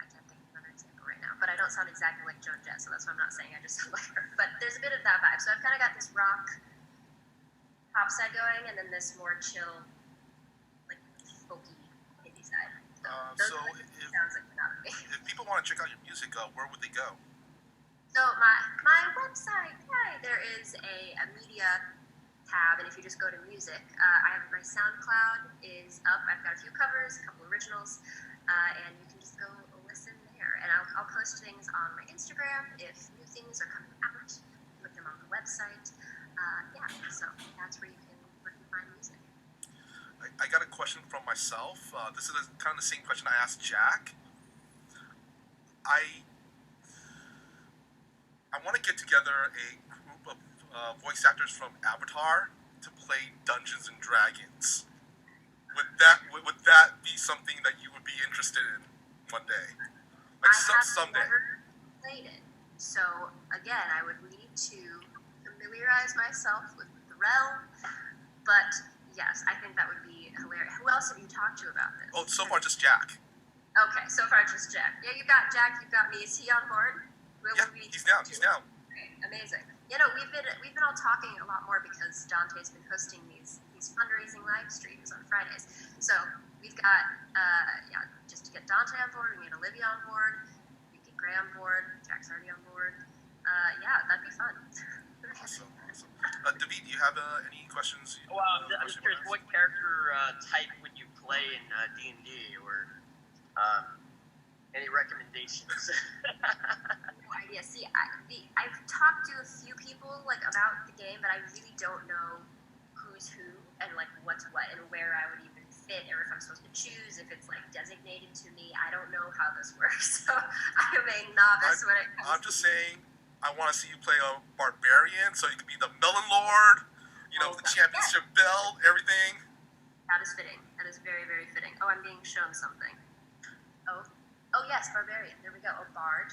I can't think of another example right now, but I don't sound exactly like Joan Jett, so that's what I'm not saying I just sound like her. But there's a bit of that vibe. So I've kind of got this rock, pop side going, and then this more chill, like folky indie side. So So sounds like not me. if people want to check out your music, where would they go? So my website, there is a media tab, and if you just go to music, I have my SoundCloud is up. I've got a few covers, a couple originals, and you can just go listen there. And I'll post things on my Instagram if new things are coming out. Put them on the website. So that's where you can find music. I got a question from myself. This is kind of the same question I asked Jack. I want to get together a group of voice actors from Avatar to play Dungeons and Dragons. Would that be something that you would be interested in one day? Like someday. Never played it, so again, I would need to familiarize myself with the realm. But yes, I think that would be hilarious. Who else have you talked to about this? Oh, so far just Jack. Okay, so far just Jack. Yeah, you got Jack. You got me. Is he on board? He's down. Okay, amazing. We've been all talking a lot more because Dante's been hosting these fundraising live streams on Fridays. So we've got just to get Dante on board, we get Olivia on board, we get Gray on board, Jack's already on board. That'd be fun. Awesome. Dahveed, do you have any questions? Well, I'm just curious, what character type would you play in D&D, or any recommendations? No idea. See, I've talked to a few people about the game, but I really don't know who's who and what's what and where I would even fit, or if I'm supposed to choose, if it's designated to me. I don't know how this works, so I am a novice when it comes. I'm just saying, I want to see you play a barbarian, so you could be the Melon Lord. The championship belt, everything. That is fitting. That is very, very fitting. Oh, I'm being shown something. Oh yes, barbarian. There we go. Oh, bard,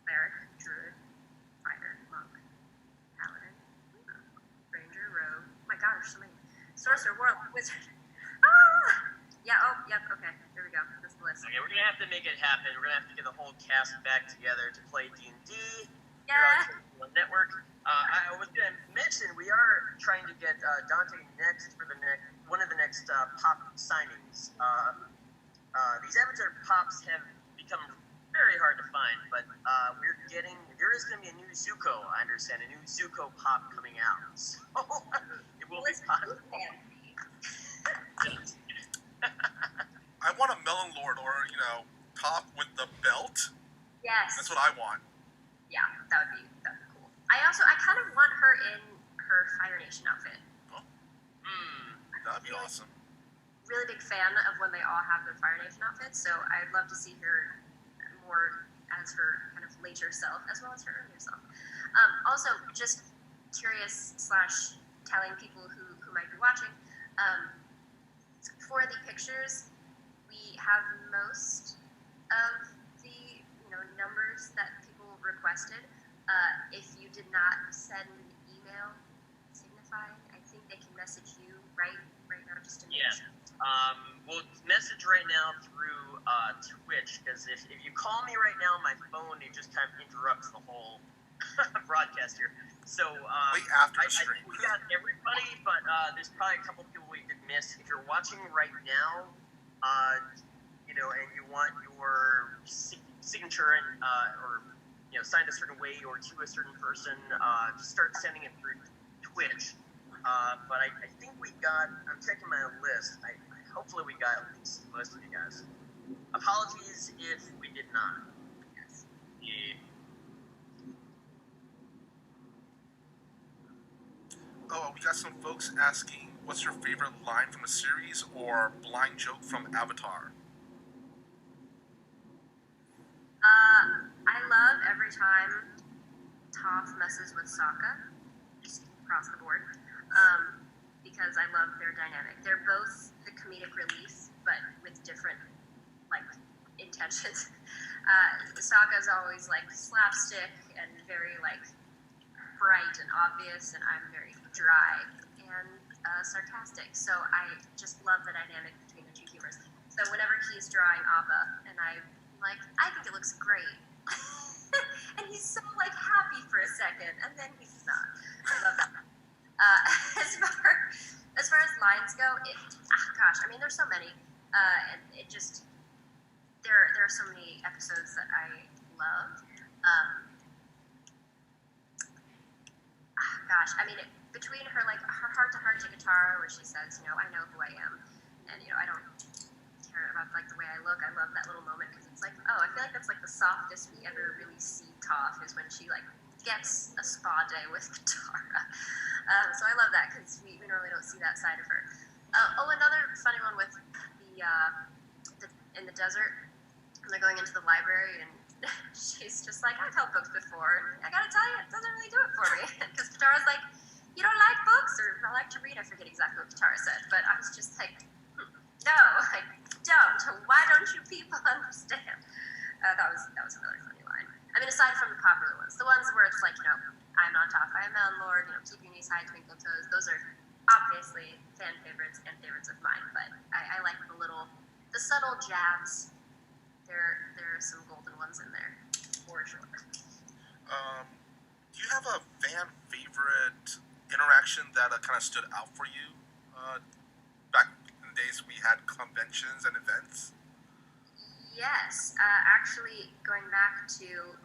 cleric, druid, fighter, monk, paladin, ranger, rogue. Oh my God, there's so many. Sorcerer, warlock, wizard. Yeah. Oh, yep. Okay. There we go. That's the list. Okay, we're gonna have to make it happen. We're gonna have to get the whole cast back together to play D&D. Yeah. Here on TOYZILLA Network. I was gonna mention we are trying to get Dante next for one of the next pop signings. These Avatar pops have become very hard to find, but there is going to be a new Zuko, I understand, a new Zuko pop coming out. So it will be possible. I want a Melon Lord or, Toph with the belt. Yes. That's what I want. Yeah, that would be cool. I kind of want her in her Fire Nation outfit. Oh. That'd be awesome. Really big fan of when they all have their Fire Nation outfits, so I'd love to see her more as her kind of later self, as well as her earlier self. Also, just curious / telling people who might be watching, for the pictures, we have most of the numbers that people requested. If you did not send an email signifying, I think they can message you right now just to make sure. We'll message right now through Twitch, because if you call me right now on my phone, it just kind of interrupts the whole broadcast here. So wait after the I stream. think we got everybody, but there's probably a couple people we did miss. If you're watching right now, and you want your signature and or signed a certain way or to a certain person, just start sending it through Twitch. But I think we got. I'm checking my list. Hopefully we got at least most of you guys. Apologies if we did not. Yes. Yeah. Oh, we got some folks asking, what's your favorite line from the series or blind joke from Avatar? I love every time Toph messes with Sokka, just across the board, because I love their dynamic. They're both the comedic relief, but with different, intentions. Sokka's always, slapstick and very, bright and obvious, and I'm very dry and sarcastic. So I just love the dynamic between the two humors. So whenever he's drawing Appa, and I think it looks great. And he's so, happy for a second, and then he's not. I love that. As far lines go, gosh, I mean, there's so many, and it just there are so many episodes that I love. Gosh, I mean, between her heart-to-heart to Katara, where she says, I know who I am, and I don't care about like the way I look. I love that little moment because it's like, I feel like that's like the softest we ever really see Toph is when she like gets a spa day with Katara. So I love that because we normally don't see that side of her. Another funny one with in the desert when they're going into the library and she's just like, I've held books before. And I gotta tell you, it doesn't really do it for me. Because Katara's like, you don't like books, or I like to read. I forget exactly what Katara said, but I was just like, no, I don't. Why don't you people understand? That was another funny line. I mean, aside from the popular ones, the ones where it's like, I'm not Toph, I am Landlord, keeping these high twinkle toes, those are obviously fan favorites and favorites of mine, but I like the subtle jabs. There are some golden ones in there, for sure. Do you have a fan favorite interaction that kind of stood out for you? Back in the days we had conventions and events? Yes, actually, going back to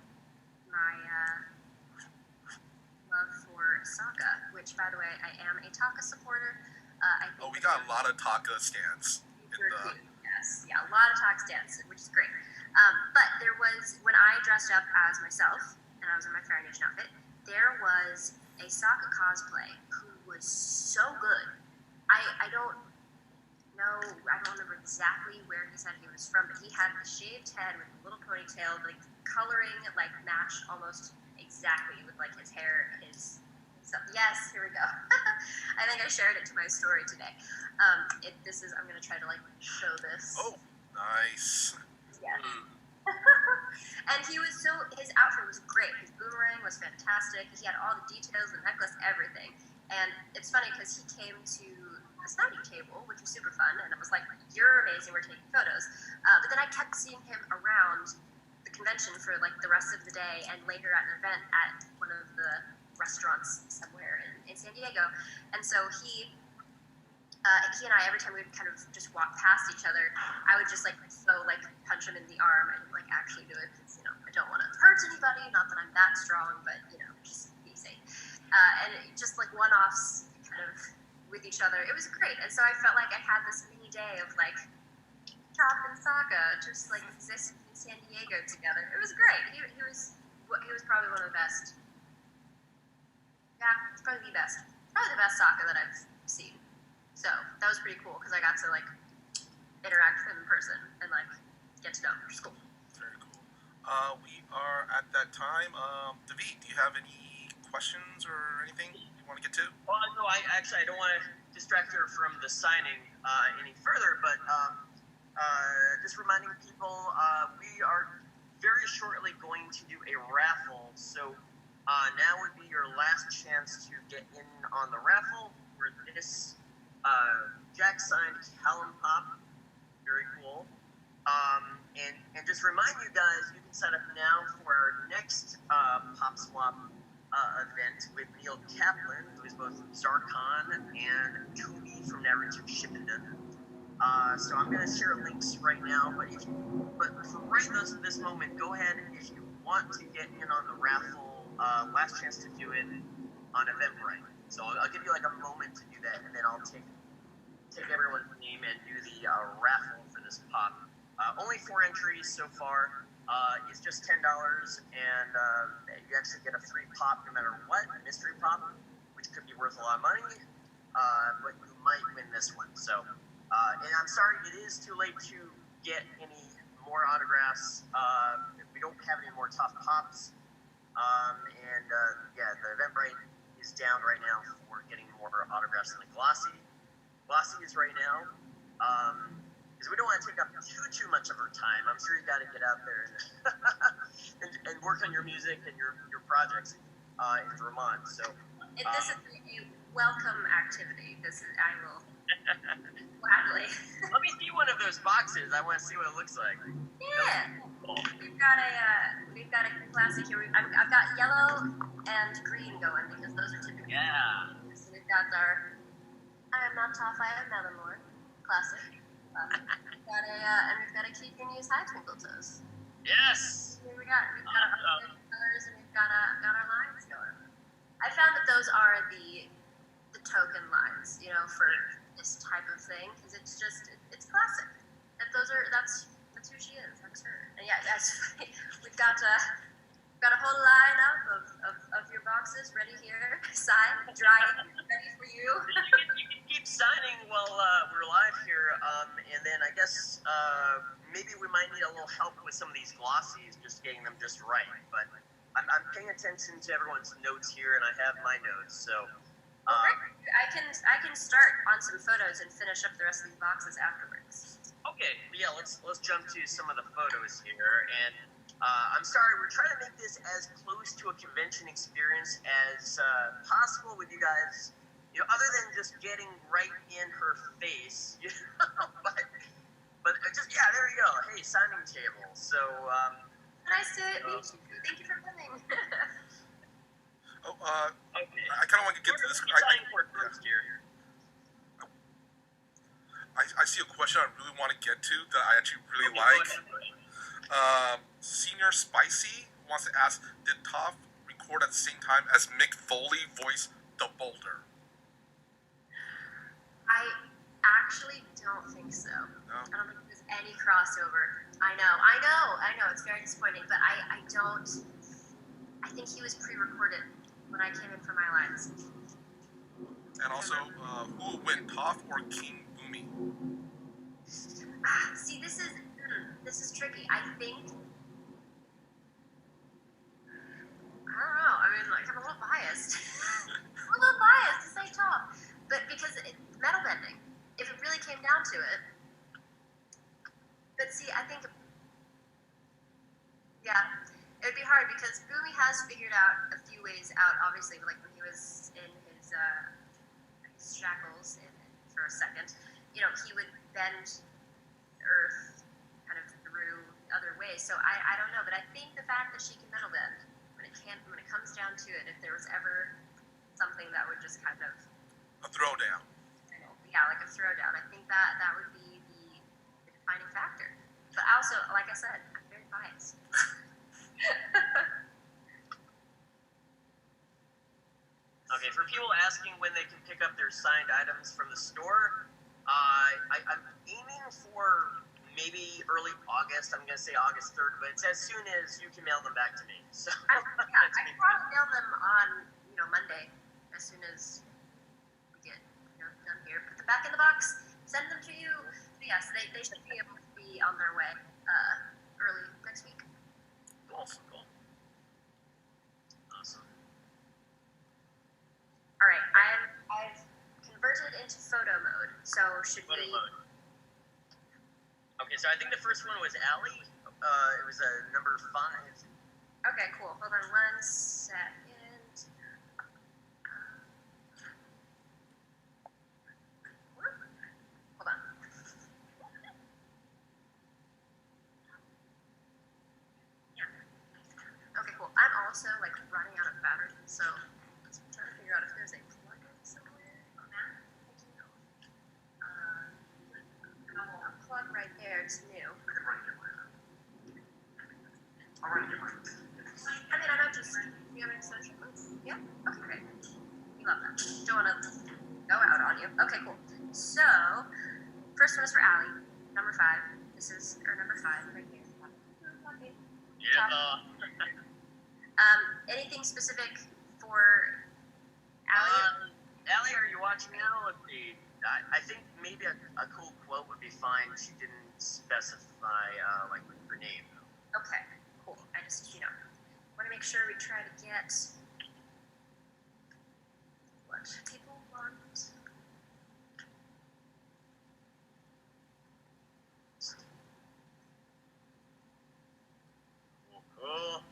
my love for Sokka, which, by the way, I am a Taka supporter. I think we got a lot of Taka stands. Yes, yeah, a lot of Taka stands, which is great. But there was, when I dressed up as myself, and I was in my Fire Nation outfit, there was a Sokka cosplay who was so good. I don't remember exactly where he said he was from, but he had the shaved head with a little ponytail, like coloring like matched almost exactly with like his hair, his stuff. Yes, here we go. I think I shared it to my story today. I'm gonna try to like show this. Oh, nice. Yeah. And his outfit was great. His boomerang was fantastic. He had all the details, the necklace, everything. And it's funny because he came to the signing table, which was super fun, and I was like, you're amazing, we're taking photos. But then I kept seeing him around the convention for like the rest of the day, and later at an event at one of the restaurants somewhere in San Diego. And so he and I, every time we would kind of just walk past each other, I would just like punch him in the arm and like actually do it because I don't want to hurt anybody. Not that I'm that strong, but just be safe. And just like one-offs kind of with each other, it was great. And so I felt like I had this mini day of like Toph and Sokka just like existing in San Diego together. It was great. He was probably one of the best. Yeah, it's probably the best. Probably the best Sokka that I've seen. So that was pretty cool because I got to like interact with him in person and like get to know him, which is cool. Very cool. We are at that time. Dahveed, do you have any questions or anything you want to get to? Well, no, I don't want to distract her from the signing any further, but just reminding people, we are very shortly going to do a raffle. So now would be your last chance to get in on the raffle for this Jack signed Callum Pop. Very cool. And just remind you guys, you can sign up now for our next Pop Swap event with Neil Kaplan, who is both Zarkon and Toomey from Naruto Shippuden. So I'm going to share links right now, but for right this moment, go ahead if you want to get in on the raffle. Last chance to do it on Eventbrite. So I'll give you like a moment to do that, and then I'll take everyone's name and do the raffle for this pop. Only 4 entries so far. It's just $10, and you actually get a free pop no matter what, a mystery pop, which could be worth a lot of money, but you might win this one. So, and I'm sorry, it is too late to get any more autographs. We don't have any more tough pops, yeah, the Eventbrite is down right now for getting more autographs than the Glossy. Glossy is right now, because we don't want to take up too much of her time. I'm sure you got to get out there and work on your music and your projects in Vermont. So this is a welcome activity. I will gladly. Let me see one of those boxes. I want to see what it looks like. Yeah. Cool. We've got a classic here. I've got yellow and green going because those are typically. Yeah. So we've got our I am not Toph, I am Melon. Classic. And we've got a Keep Your News High Twinkle Toes. Yes. Here we've got our colors and we've got our lines going. I found that those are the token lines, you know, for this type of thing, because it's classic. That's who she is. That's her. And yeah, that's we've got a whole lineup of your boxes ready here, signed, drying, ready for you. You can keep signing while we're live here, and then I guess maybe we might need a little help with some of these glossies, just getting them just right. But I'm paying attention to everyone's notes here, and I have my notes, so. I can start on some photos and finish up the rest of these boxes afterwards. Okay, yeah, let's jump to some of the photos here, and I'm sorry, we're trying to make this as close to a convention experience as possible with you guys, you know, other than just getting right in her face, you know, but just, yeah, there you go, hey, signing table, so, Nice to meet you, thank you for coming. Okay. I kind of want to get to this. I see a question I really want to get to that I actually really like. Senior Spicy wants to ask, did Toph record at the same time as Mick Foley voice the Boulder? I actually don't think so. No? I don't think there's any crossover. I know, it's very disappointing, but I think he was pre-recorded when I came in for my lines. And also, who would win, Toph or King Boomy? See, this is tricky. I think, I don't know. I mean, like, I'm a little biased. I'm a little biased to say Toph, but because metal bending, if it really came down to it. But see, I think, yeah, it would be hard because Boomy has figured out a few ways out. Obviously, like when he was in his shackles for a second, you know, he would bend Earth kind of through other ways. So I don't know, but I think the fact that she can metal bend, when it comes down to it, if there was ever something that would just kind of a throwdown. Yeah, like a throwdown. I think that would be the defining factor. But also, like I said, I'm very biased. Okay, for people asking when they can pick up their signed items from the store, I'm aiming for maybe early August. I'm going to say August 3rd, but it's as soon as you can mail them back to me. So I can probably mail them on, you know, Monday, as soon as we get, you know, done here. Put them back in the box, send them to you. But yes, they should be able to be on their way early next week. Cool. Awesome. All right, I've converted into photo mode. So should we? Okay, so I think the first one was Allie. It was number 5. Okay, cool. Hold on 1 second. Hold on. Yeah. Okay, cool. I'm also like running out of battery, so I'm trying to figure out if there's a plug somewhere on that. A plug right there. It's new. I mean, I might just. Do you have any social ones? Yeah? Okay, great. We love that. Don't want to go out on you. Okay, cool. So, first one is for Allie, number 5. This is, or number 5, right here. Yeah. Anything specific for Allie? Allie, are you watching now? Let's see. I think maybe a cool quote would be fine. She didn't specify, like, her name. Okay, cool. I just, you know, want to make sure we try to get what people want. Cool.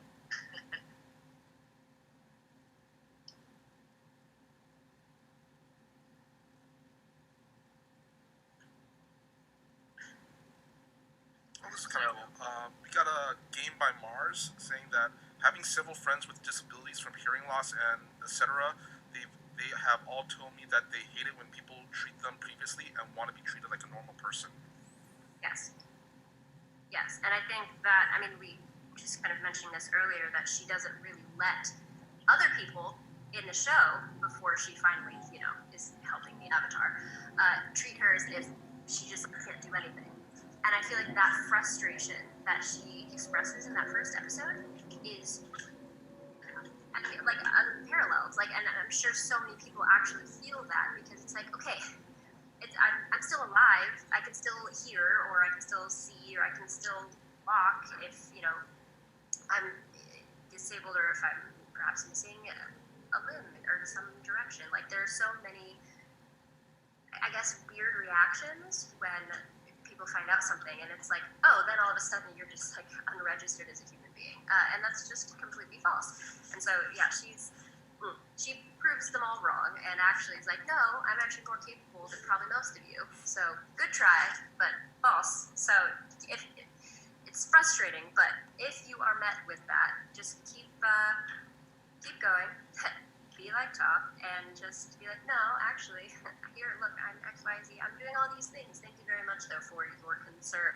Oh, this is kind of cool. We got a Game by Mars saying that having several friends with disabilities from hearing loss and etc., they've they have all told me that they hate it when people treat them previously and want to be treated like a normal person. Yes. Yes, and I think that, I mean, we just kind of mentioned this earlier, that she doesn't really let other people in the show, before she finally, is helping the Avatar, treat her as if she just can't do anything. And I feel like that frustration that she expresses in that first episode is, I mean, like, unparalleled. Like, and I'm sure so many people actually feel that, because it's like, okay, I'm still alive. I can still hear, or I can still see, or I can still walk if, I'm disabled, or if I'm perhaps missing a limb or some direction. Like, there are so many, I guess, weird reactions when people find out something, and it's like, oh, then all of a sudden you're just like unregistered as a human being, and that's just completely false. And so, yeah, she proves them all wrong, and actually is like, no, I'm actually more capable than probably most of you. So good try, but false. So it's frustrating, but if you are met with that, just keep going. Be like Toph, and just be like, no, actually, here, look, I'm X, Y, Z. I'm doing all these things. Thank you very much, though, for your concern.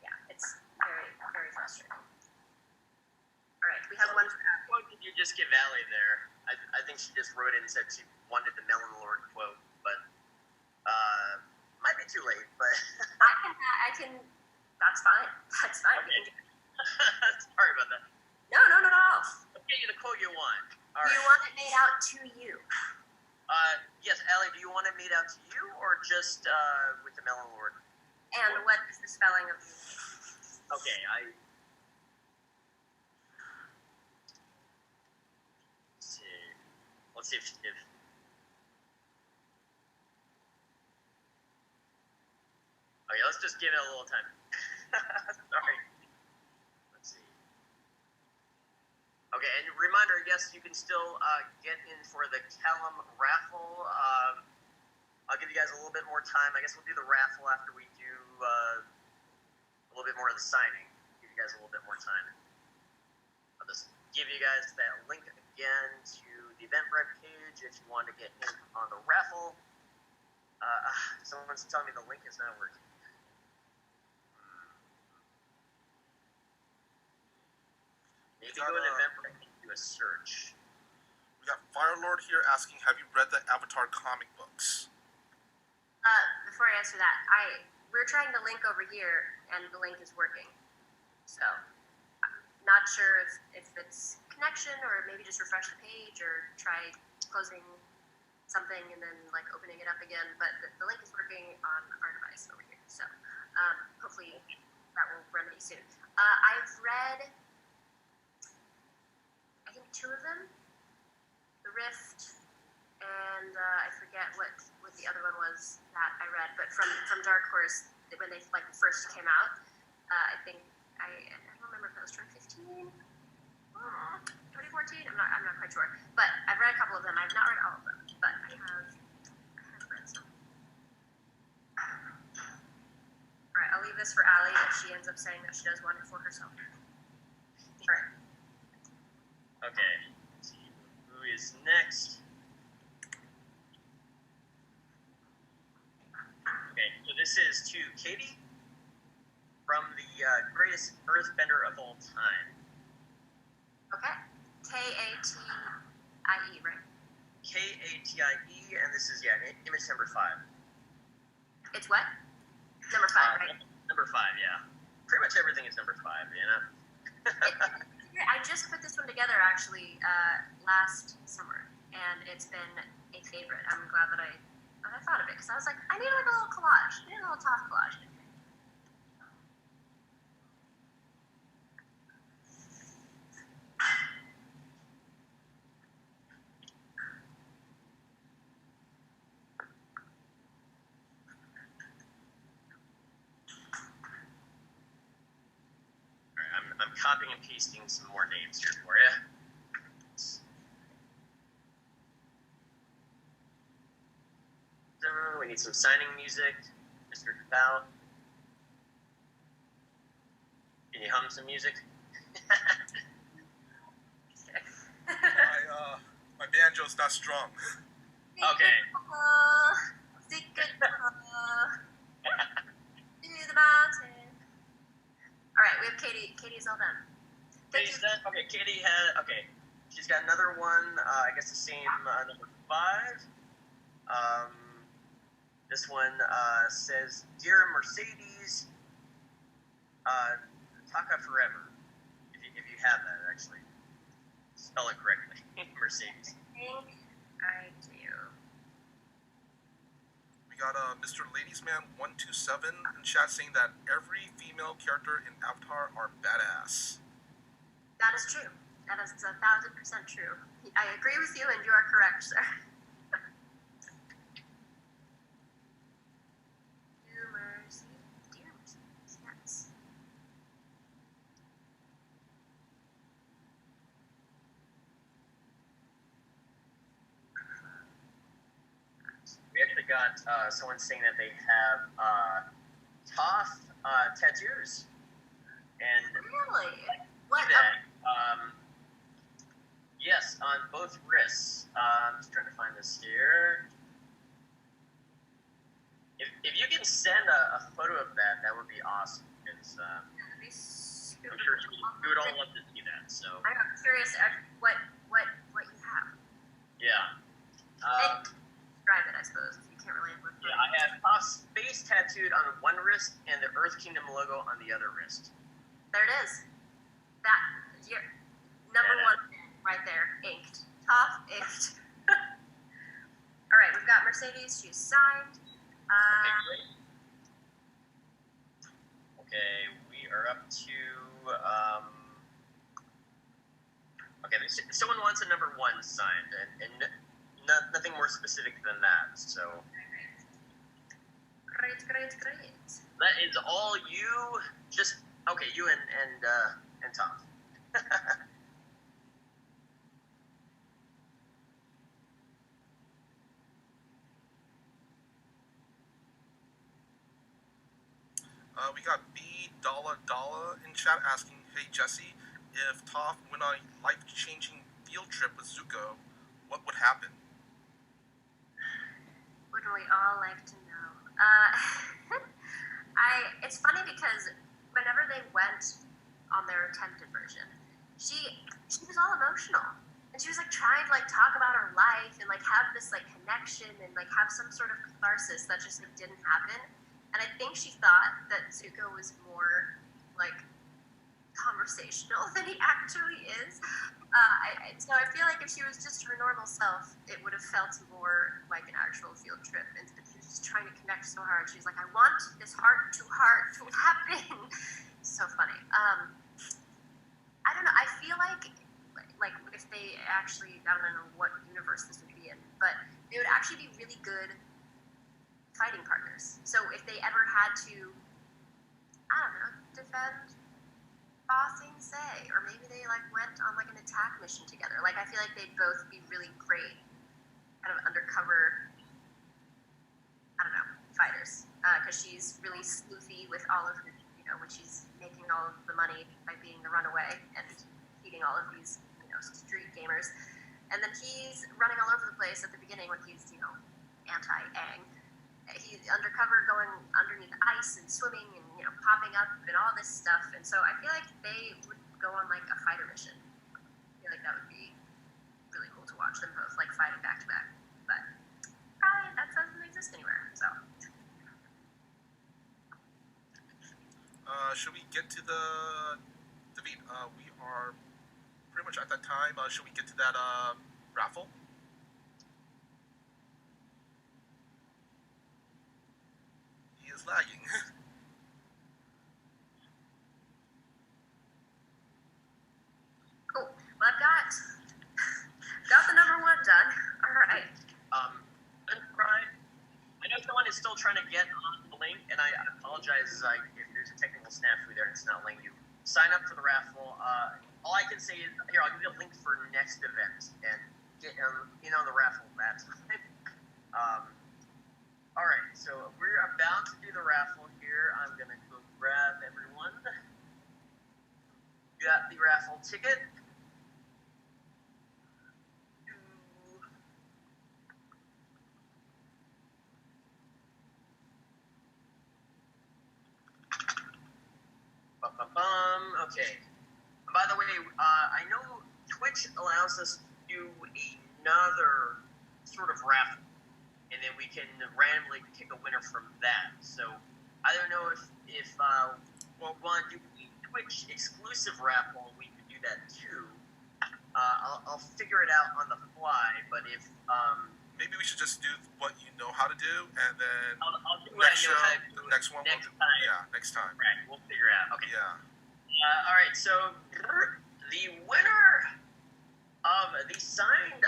Yeah, it's very, very frustrating. All right, we have one. What did you just give Allie there? I think she just wrote it and said she wanted the Melon Lord quote, but might be too late. But I can. That's fine. That's fine. Okay. Sorry about that. No. I'll get you the quote you want. All Do right. you want it made out to you? Yes, Allie, do you want it made out to you, or just with the Melon Lord? And what is the spelling of the name? Okay, let's see if okay, let's just give it a little time. Sorry. Let's see. Okay, and reminder, yes, you can still get in for the Callum raffle. I'll give you guys a little bit more time. I guess we'll do the raffle after we do a little bit more of the signing. Give you guys a little bit more time. I'll just give you guys that link again to the Eventbrite page if you want to get in on the raffle. Someone's telling me the link is not working. Maybe go to Eventbrite and do a search. We got Firelord here asking, have you read the Avatar comic books? Before I answer that, we're trying to link over here, and the link is working. So, I'm not sure if it's connection, or maybe just refresh the page, or try closing something and then like opening it up again. But the link is working on our device over here. So, hopefully that will remedy soon. I've read, I think, 2 of them. The Rift, and I forget what the other one was that I read, but from Dark Horse, when they like first came out, I think I don't remember if that was 2015, 2014. I'm not quite sure, but I've read a couple of them. I've not read all of them, but I have read some. All right, I'll leave this for Allie if she ends up saying that she does want it for herself. All right. Okay. Let's see who is next. Okay, so this is to Katie from the greatest Earthbender of all time. Okay. Katie, right? Katie, and this is image number 5. It's what? Number 5, right? Number 5, yeah. Pretty much everything is number 5, you know. I just put this one together actually last summer, and it's been a favorite. I'm glad that I thought of it, because I was like, I need like a little collage. I need a little Toph collage. I'm copying and pasting some more names here for you. We need some signing music. MrKaPao. Can you hum some music? My banjo's not strong. Okay. To the mountain. All right, we have Katie. Katie's all done. Katie's done? Okay, Katie had, okay. She's got another one, I guess the same, number 5. This one says, Dear Mercedes, Taka Forever. If you have that, actually. Spell it correctly. Mercedes. I think I do. We got Mr. Ladiesman 127 in chat saying that every female character in Avatar are badass. That is true. That is 1,000% true. I agree with you, and you are correct, sir. Dear Mercedes, yes. We actually got someone saying that they have Toph tattoos. And Really? What? that, yes, on both wrists. I'm just trying to find this here. If you can send a photo of that, that would be awesome. Because I'm sure we would all love to see that. So I'm curious what you have. yeah. And describe it, I suppose, if you can't really look. Yeah, I have Toph's face tattooed on one wrist and the Earth Kingdom logo on the other wrist. There it is. That you're number one right there, inked. Toph inked. All right, we've got Mercedes. She's signed. Okay, great. Okay, we are up to. Okay, someone wants a number 1 signed, and nothing more specific than that. So. Great. That is all you. Just okay, you and Toph. We got B Dalla in chat asking, hey Jesse, if Toph went on a life-changing field trip with Zuko, what would happen? Wouldn't we all like to know? It's funny because whenever they went on their attempted version, she was all emotional. And she was like trying to like talk about her life and like have this like connection and like have some sort of catharsis that just like didn't happen. And I think she thought that Zuko was more like conversational than he actually is. So I feel like if she was just her normal self, it would have felt more like an actual field trip. And she was just trying to connect so hard. She was like, I want this heart to happen. So funny. I don't know. I feel like if they actually, I don't know what universe this would be in, but they would actually be really good fighting partners. So if they ever had to, I don't know, defend Ba Sing Se, or maybe they like went on like an attack mission together. Like I feel like they'd both be really great kind of undercover, I don't know, fighters. Because she's really sleuthy with all of her, you know, when she's making all of the money by being the runaway and feeding all of these, you know, street gamers. And then he's running all over the place at the beginning when he's, you know, anti-Aang. He's undercover going underneath ice and swimming and, you know, popping up and all this stuff. And so I feel like they would go on like a fighter mission. I feel like that would be really cool to watch them both like fighting back to back. But probably that doesn't exist anywhere. So Should we get to the Dahveed? We are pretty much at that time. Should we get to that raffle? He is lagging. cool. Well, I've got the number 1 done. All right. I know someone is still trying to get on the link, and I apologize if there's a technical snafu there and it's not letting you sign up for the raffle. All I can say is, here, I'll give you a link for next event and get in on the raffle that time. All right, so we're about to do the raffle here. I'm going to go grab everyone. You got the raffle ticket. Okay. By the way, I know Twitch allows us to do another sort of raffle, and then we can randomly pick a winner from that. So I don't know if we want to do a Twitch exclusive raffle, we could do that too. I'll figure it out on the fly, but if maybe we should just do what you know how to do, and then I'll do what I know how to do the next one, next time. Yeah, next time. Right, we'll figure it out. Okay. Yeah. All right, so the winner of the signed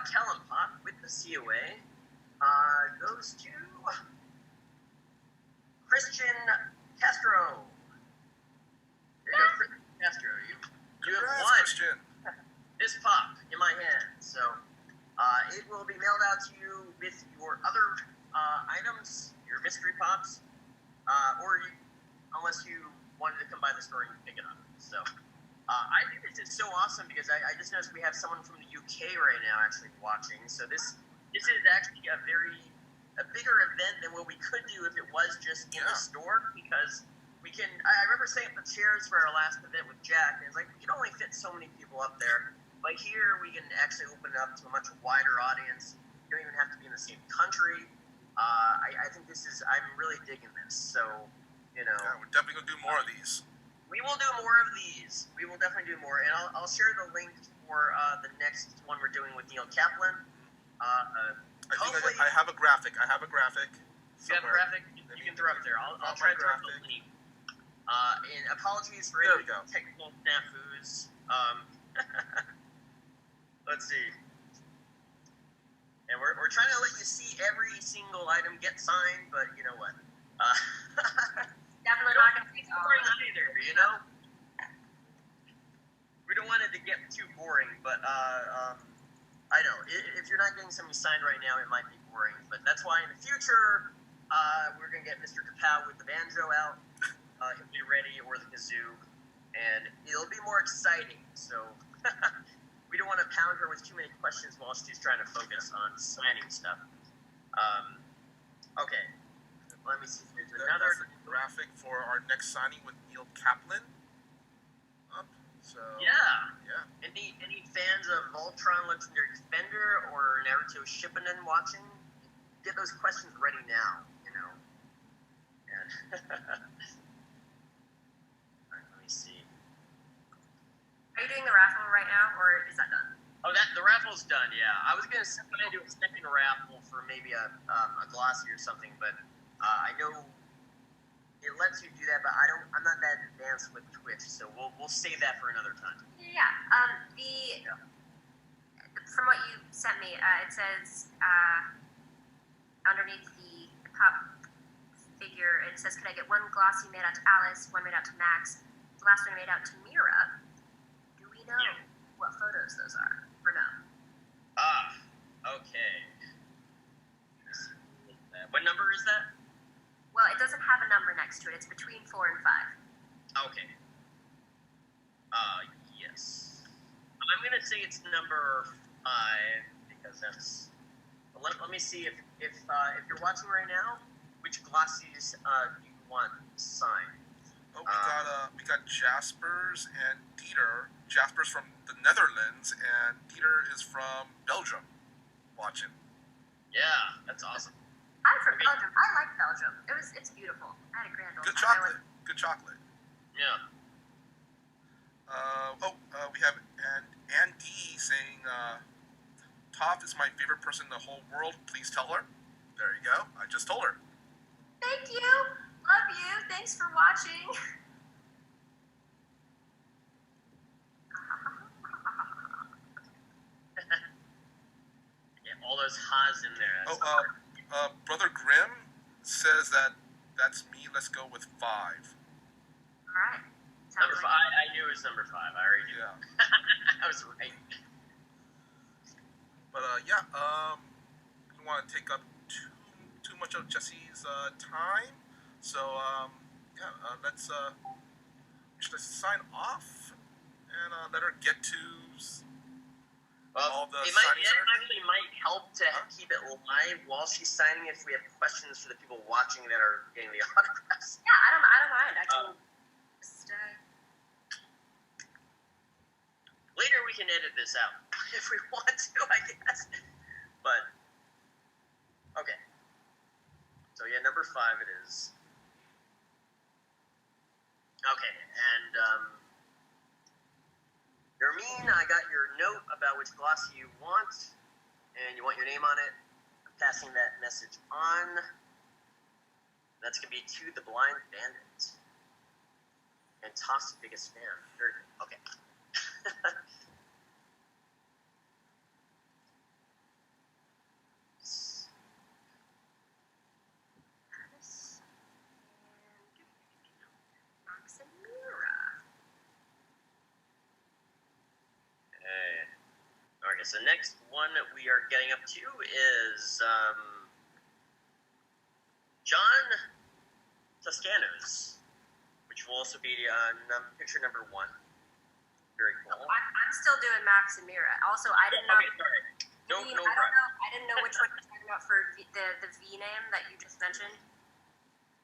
Callum Pop with the COA goes to Christian Castro. There you go, Christian Castro. You have Congrats, won Christian. this pop in my hand. So it will be mailed out to you with your other items, your mystery pops, unless you wanted to come by the store and pick it up. So I think this is so awesome because I just noticed we have someone from the UK right now actually watching. So this is actually a bigger event than what we could do if it was just in the store, because we can. I remember setting up the chairs for our last event with Jack, and it's like we can only fit so many people up there. But here we can actually open it up to a much wider audience. You don't even have to be in the same country. I think this is. I'm really digging this. So, you know, Yeah, we're definitely gonna do more of these. we will do more of these. We will definitely do more, and I'll share the link for the next one we're doing with Neil Kaplan. Hopefully, I have a graphic. I have a graphic. you have a graphic you can throw up there. I'll try to throw up the link. And apologies for There any we go. technical snafus. Let's see. And we're trying to let you see every single item get signed, but you know what? Definitely not going to be boring either, you know? We don't want it to get too boring, but I know. If you're not getting something signed right now, it might be boring. But that's why in the future, we're going to get MrKaPao with the banjo out. He'll be ready, or the kazoo. And it'll be more exciting. So we don't want to pound her with too many questions while she's trying to focus on signing stuff. Okay. Let me see. There's another That's the graphic for our next signing with Neil Kaplan. Up. So Yeah. yeah. Any fans of Voltron Legendary Defender or Naruto Shippuden watching? Get those questions ready now, you know. And alright, let me see. Are you doing the raffle right now, or is that done? Oh, the raffle's done. Yeah, I was gonna do a second raffle for maybe a glossy or something, but I know it lets you do that, but I'm not that advanced with Twitch, so we'll save that for another time. Yeah. From what you sent me, it says underneath the pop figure, it says, "Could I get one glossy made out to Alice, one made out to Max, the last one made out to Mira?" Do we know what photos those are, or no? Okay. What number is that? Well, it doesn't have a number next to it. It's between 4 and 5. Okay. Yes. I'm gonna say it's number 5 because that's. Let me see if you're watching right now, which glossies do you want signed? Oh, we got Jaspers and Dieter. Jaspers from the Netherlands, and Dieter is from Belgium. Watching. Yeah, that's awesome. I'm from Belgium. I like Belgium. It's beautiful. I had a grand old Good time. chocolate. Good chocolate. Yeah. We have Andy saying, Toph is my favorite person in the whole world. Please tell her. There you go. I just told her. Thank you. Love you. Thanks for watching. Yeah, all those ha's in there. That's Brother Grimm says that's me. Let's go with 5. All right. number 5. I knew it was number 5. I already knew. Yeah. I was right. But we don't want to take up too much of Jesse's time. So let's sign off and let her get to all the it signings. actually might help to keep it live while she's signing if we have questions for the people watching that are getting the autographs. Yeah, I don't mind. I can stay. Later we can edit this out if we want to, I guess. But okay. So yeah, number 5 it is. Okay, and Nermeen, I got your note about which glossy you want, and you want your name on it. I'm passing that message on. That's gonna be to the Blind Bandit. And Toph's the biggest fan. Very good. Okay. Okay, so next one we are getting up to is John Toscano's, which will also be picture number 1. Very cool. I'm still doing Max and Mira. Also, I didn't know. Okay, sorry. No, I didn't know which one you're talking about for the V name that you just mentioned.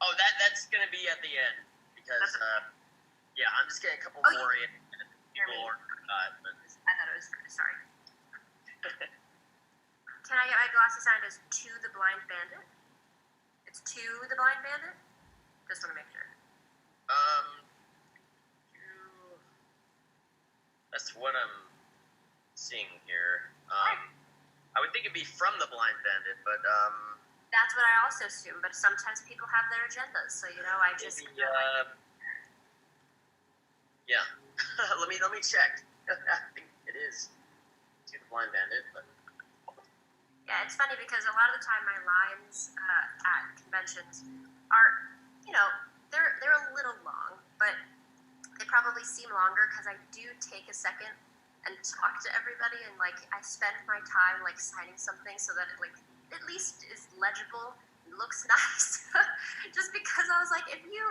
Oh, that's gonna be at the end because yeah, I'm just getting a couple more in. People are but I thought it was sorry. Can I get my glasses signed as to the Blind Bandit? It's to the Blind Bandit? Just want to make sure. That's what I'm seeing here. I would think it'd be from the Blind Bandit, but that's what I also assume. But sometimes people have their agendas, so I just yeah. let me check. I think it is to the Blind Bandit, but. Yeah, it's funny because a lot of the time my lines at conventions are, they're a little long, but they probably seem longer because I do take a second and talk to everybody, and I spend my time signing something so that it at least is legible, looks nice. Just because I was like, if you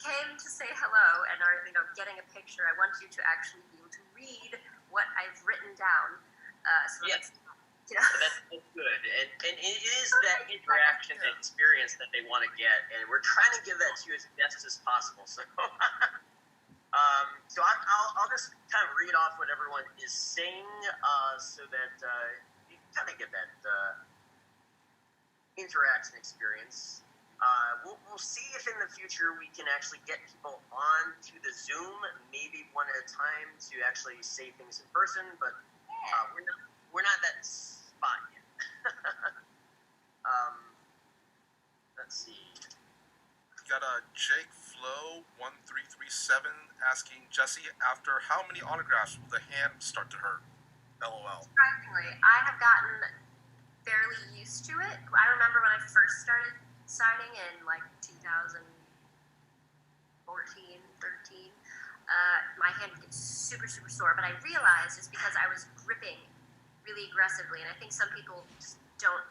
came to say hello and are getting a picture, I want you to actually be able to read what I've written down. So yes. That's good, and it is that interaction experience that they want to get, and we're trying to give that to you as best as possible. So, so I'll just kind of read off what everyone is saying, so that you can kind of get that interaction experience. We'll see if in the future we can actually get people on to the Zoom, maybe one at a time, to actually say things in person, but we're not that spot yet. Let's see. Got a Jake Flo 1337 asking Jesse, after how many autographs will the hand start to hurt? LOL. Surprisingly, I have gotten fairly used to it. I remember when I first started signing in 2014, 13. My hand would get super, super sore, but I realized it's because I was gripping really aggressively, and I think some people just don't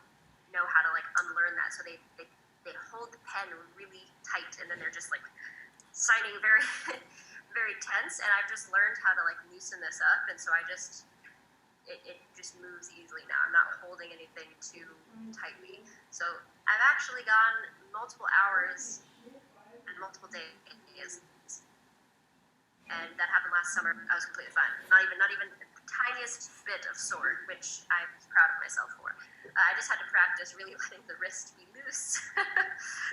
know how to unlearn that, so they hold the pen really tight, and then they're just signing very very tense, and I've just learned how to loosen this up, and so it just moves easily now. I'm not holding anything too tightly, so I've actually gone multiple hours and multiple days, and that happened last summer. I was completely fine. Not even tiniest bit of sore, which I'm proud of myself for. I just had to practice really letting the wrist be loose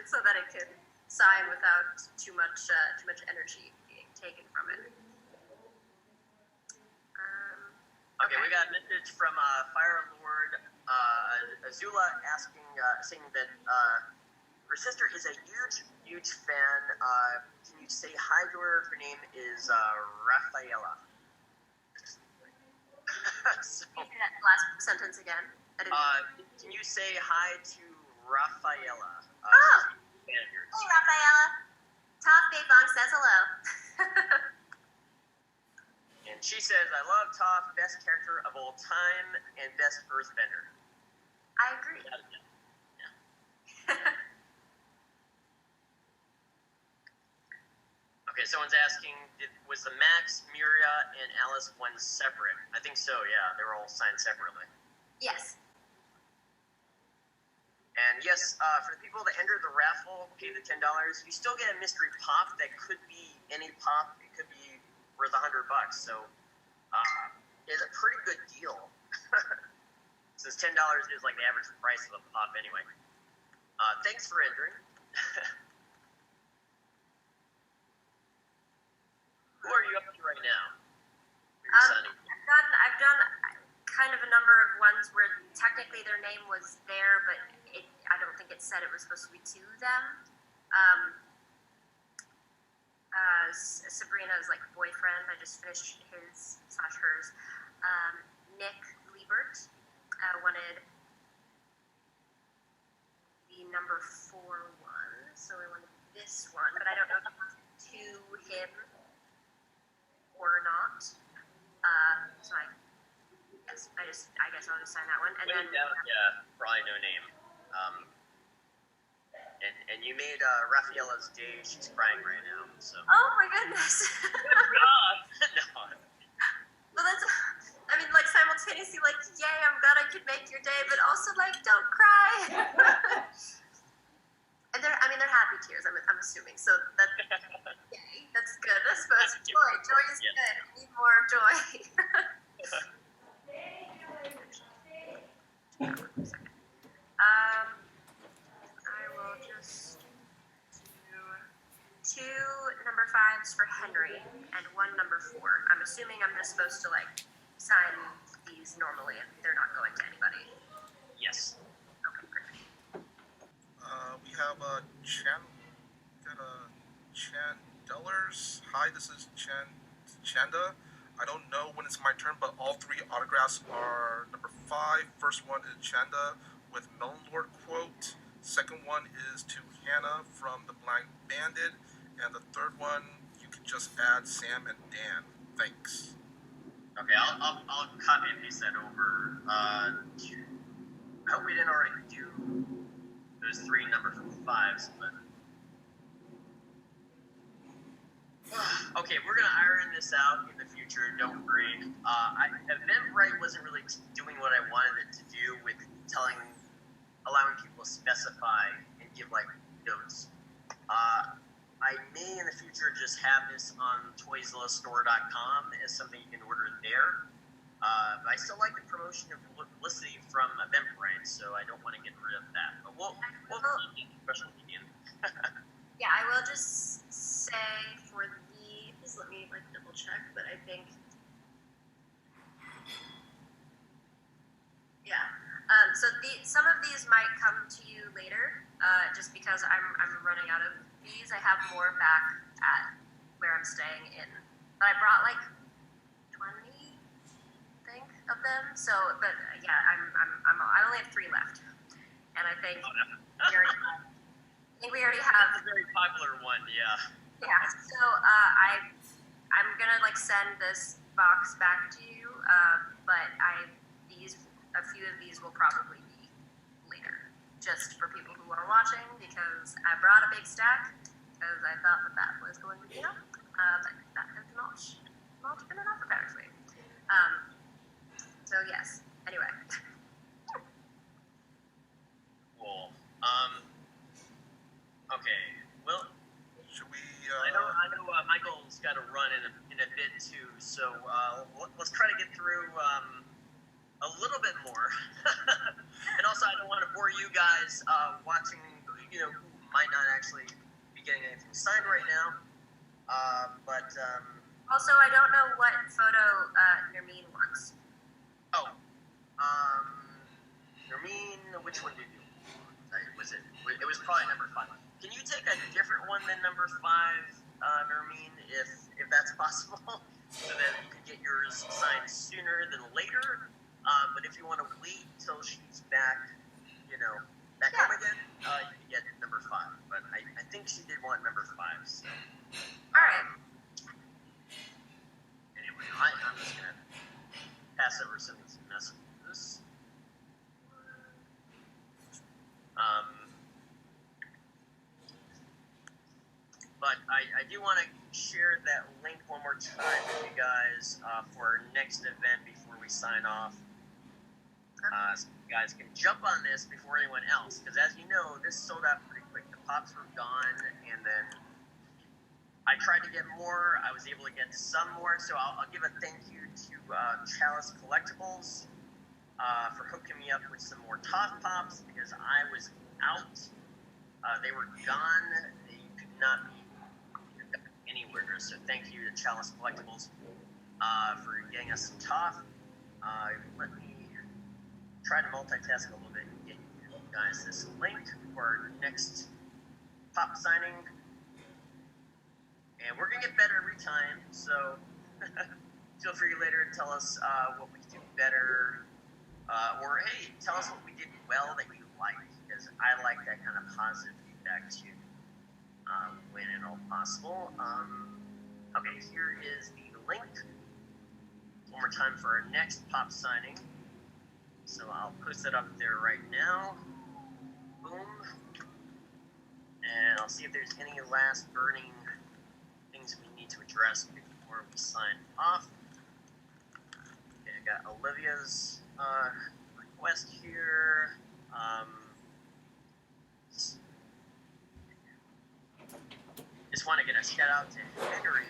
so that it could sign without too much energy being taken from it. Okay, we got a message from Fire Lord Azula asking, saying that her sister is a huge fan. Can you say hi to her? Her name is Rafaela. So, that last sentence again. Can you say hi to Rafaela? Hey, Rafaela. Toph Beifong says hello. And she says, I love Toph, best character of all time, and best Earthbender. I agree. Yeah. Okay, someone's asking, was the Max, Miria, and Alice one separate? I think so, yeah. They were all signed separately. Yes. And yes, for the people that enter the raffle, pay the $10, you still get a mystery pop that could be any pop. It could be worth $100. So is a pretty good deal. Since $10 is like the average price of a pop anyway. Thanks for entering. Who are you up to right now? I've done kind of a number of ones where technically their name was there, but I don't think it said it was supposed to be to them. Sabrina's like boyfriend, I just finished his/hers. Nick Liebert wanted the number 4 one, so I wanted this one, but I don't know if it's to him or not. So I guess I'll just sign that one. And then probably no name. And you made Rafaela's day. She's crying right now. So. Oh my goodness. God. No. Well, that's. I mean, like simultaneously, like, yay! I'm glad I could make your day, but also like, don't cry. And they're happy tears. I'm assuming. So that's yay. That's good. I suppose joy. Joy is good. I need more joy. I will just do 2 number 5s for Henry and 1 number 4. I'm assuming I'm just supposed to like sign these normally and they're not going to anybody. Yes. Okay, great. We have Chandellers. Hi, this is Chanda. I don't know when it's my turn, but all 3 autographs are number 5. First one is Chanda with Melon Lord quote. Second one is to Hannah from the Blind Bandit. And the third one, you can just add Sam and Dan. Thanks. Okay, I'll copy and paste that over. I hope we didn't already do those 3 number 5s, but. Okay, we're gonna iron this out in the future. Don't worry. Eventbrite wasn't really doing what I wanted it to do with allowing people to specify and give like notes. I may in the future just have this on TOYZILLAstore.com as something you can order there. I still like the promotion of publicity from Eventbrite, so I don't want to get rid of that. But we'll keep special medium. Yeah, I will just say for these, let me like double check, but I think, yeah. So some of these might come to you later, just because I'm running out of these. I have more back at where I'm staying in, but I brought like 20, I think, of them. So, but yeah, I only have 3 left, and I think we already have. That's a very popular one, yeah. Yeah. So I'm gonna like send this box back to you, but a few of these will probably be later, just for people who are watching, because I brought a big stack because I thought that was going to be enough. But that has not been enough apparently. So yes. Anyway. Cool. Okay. Well, should we? I know. Michael's got to run in a bit too. So let's try to get through a little bit more. And also, I don't want to bore you guys watching. Who might not actually be getting anything signed right now. But also, I don't know what photo Nermeen wants. Oh. Nermeen, which one did you? Was it? It was probably number 5. Can you take a different one than number 5, Nermeen, if that's possible, so that you can get yours signed sooner than later? But if you want to wait till she's back, back home again, you can get number 5. But I think she did want number 5. So. All right. Anyway, I'm just gonna pass over some of these messages. But I do want to share that link one more time with you guys for our next event before we sign off. So you guys can jump on this before anyone else, because as you know, this sold out pretty quick. The pops were gone, and then I tried to get more. I was able to get some more, so I'll give a thank you to Chalice Collectibles for hooking me up with some more Toph Pops because I was out. They were gone. They could not be anywhere. So thank you to Chalice Collectibles for getting us some Toph. Let me try to multitask a little bit and get you guys this link for our next pop signing. And we're going to get better every time, so feel free later to tell us what we can do better. Or, hey, tell us what we did well that you like, because I like that kind of positive feedback too, when at all possible. Okay, here is the link. One more time for our next pop signing. So I'll post it up there right now. Boom. And I'll see if there's any last burning things we need to address before we sign off. Okay, I got Olivia's request here. Just want to get a shout out to Henry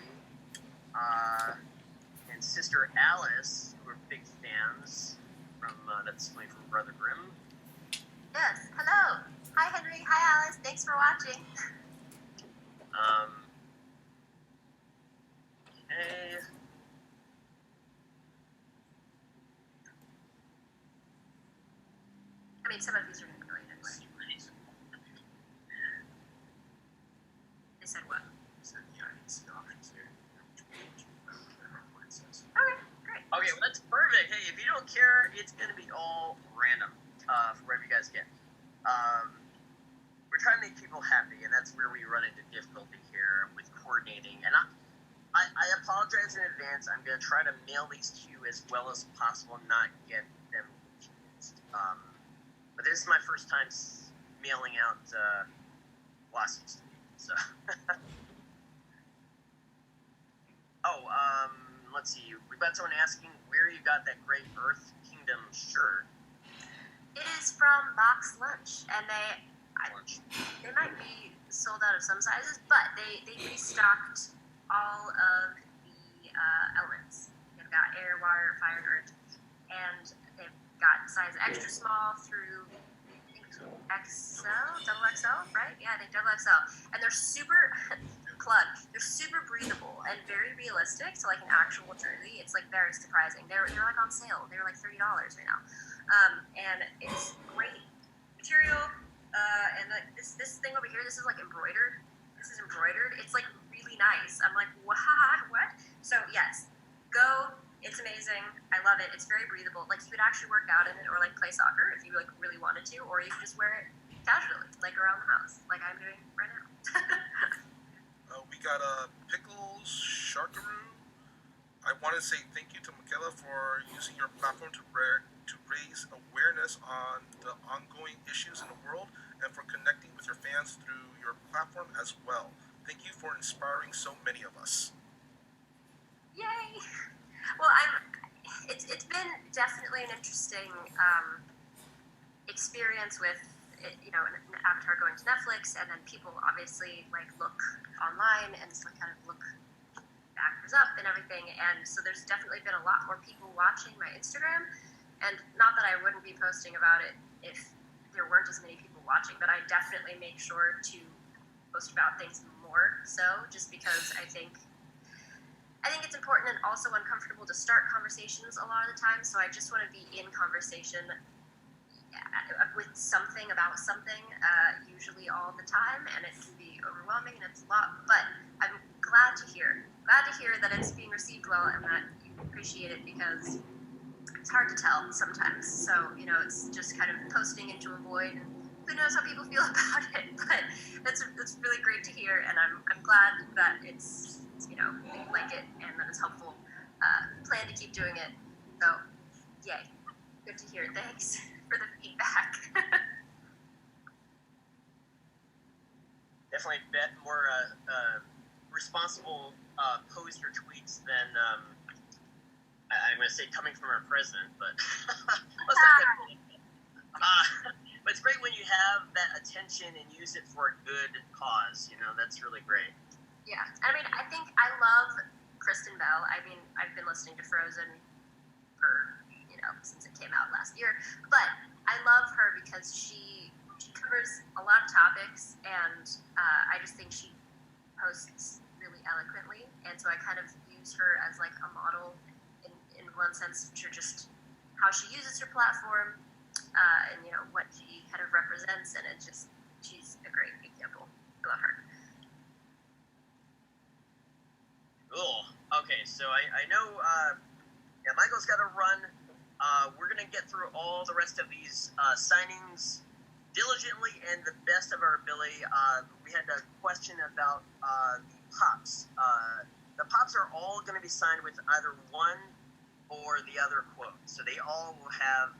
and Sister Alice, who are big fans from that's coming from Brother Grimm. Yes. Hello. Hi, Henry. Hi, Alice. Thanks for watching. Okay. I mean, some of these are going to be really anyway. They said what? Okay, great. Okay, well, that's perfect. Hey, if you don't care, it's going to be all random for whatever you guys get. We're trying to make people happy, and that's where we run into difficulty here with coordinating. And I apologize in advance. I'm going to try to mail these to you as well as possible, not get them confused. But this is my first time mailing out lawsuits to people. So. Let's see. We've got someone asking where you got that Great Earth Kingdom shirt. It is from Box Lunch, and they might be sold out of some sizes, but they restocked all of the elements. They've got air, water, fire, and earth, and they've got size extra small through XL, double XL, right? Yeah, I think double XL, and they're super they're super breathable and very realistic to like an actual jersey. It's like very surprising. They're like on sale. They're like $30 right now, and it's great material. And like this thing over here, this is like embroidered. This is embroidered. It's like really nice. I'm like, what? So yes, go. It's amazing. I love it. It's very breathable. Like you could actually work out in it or like play soccer if you like really wanted to, or you could just wear it casually, like around the house, like I'm doing right now. We got Pickles Sharkaroo. I want to say thank you to Michaela for using your platform to raise awareness on the ongoing issues in the world and for connecting with your fans through your platform as well. Thank you for inspiring so many of us. Yay! Well, it's been definitely an interesting experience with an Avatar going to Netflix, and then people obviously like look online and like kind of look actors up and everything, and so there's definitely been a lot more people watching my Instagram, and not that I wouldn't be posting about it if there weren't as many people watching, but I definitely make sure to post about things more so, just because I think it's important and also uncomfortable to start conversations a lot of the time, so I just want to be in conversation with something about something, usually all the time, and it can be overwhelming and it's a lot, but I'm glad to hear that it's being received well and that you appreciate it, because it's hard to tell sometimes. So, it's just kind of posting into a void, and who knows how people feel about it, but that's really great to hear, and I'm glad that it's you like it and that it's helpful. Plan to keep doing it, so yay, good to hear. Thanks for the feedback. Definitely more responsible posts or tweets than I'm going to say coming from our president, but let's not get but it's great when you have that attention and use it for a good cause. That's really great. Yeah, I mean, I think I love Kristen Bell. I mean, I've been listening to Frozen for, since it came out last year, but I love her because she covers a lot of topics, and I just think she posts really eloquently, and so I kind of use her as like a model in one sense for just how she uses her platform, and what she kind of represents, and she's a great example. I love her. Cool. Okay, so I know, Michael's got to run. We're going to get through all the rest of these signings diligently and the best of our ability. We had a question about the pops. The pops are all going to be signed with either one or the other quote. So they all will have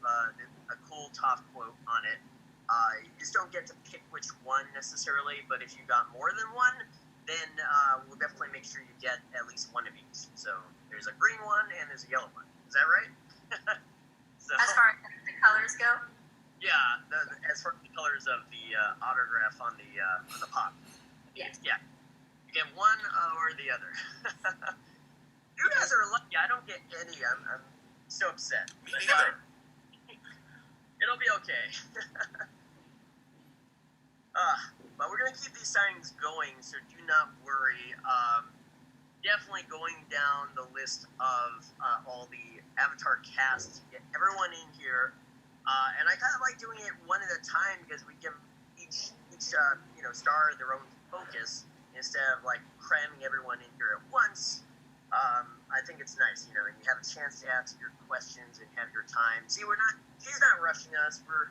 a cool Toph quote on it. You just don't get to pick which one necessarily, but if you got more than one, then we'll definitely make sure you get at least one of each. So there's a green one and there's a yellow one. Is that right? So, as far as the colors go? Yeah, as far as the colors of the autograph on the pop. Yes. Yeah. You get one or the other. You guys are lucky. I don't get any. I'm so upset. Me neither. It'll be okay. But we're going to keep these signings going, so do not worry. Definitely going down the list of all the Avatar cast, get everyone in here. And I kind of like doing it one at a time because we give each star their own focus instead of like cramming everyone in here at once. I think it's nice, and you have a chance to ask your questions and have your time. See, he's not rushing us. We're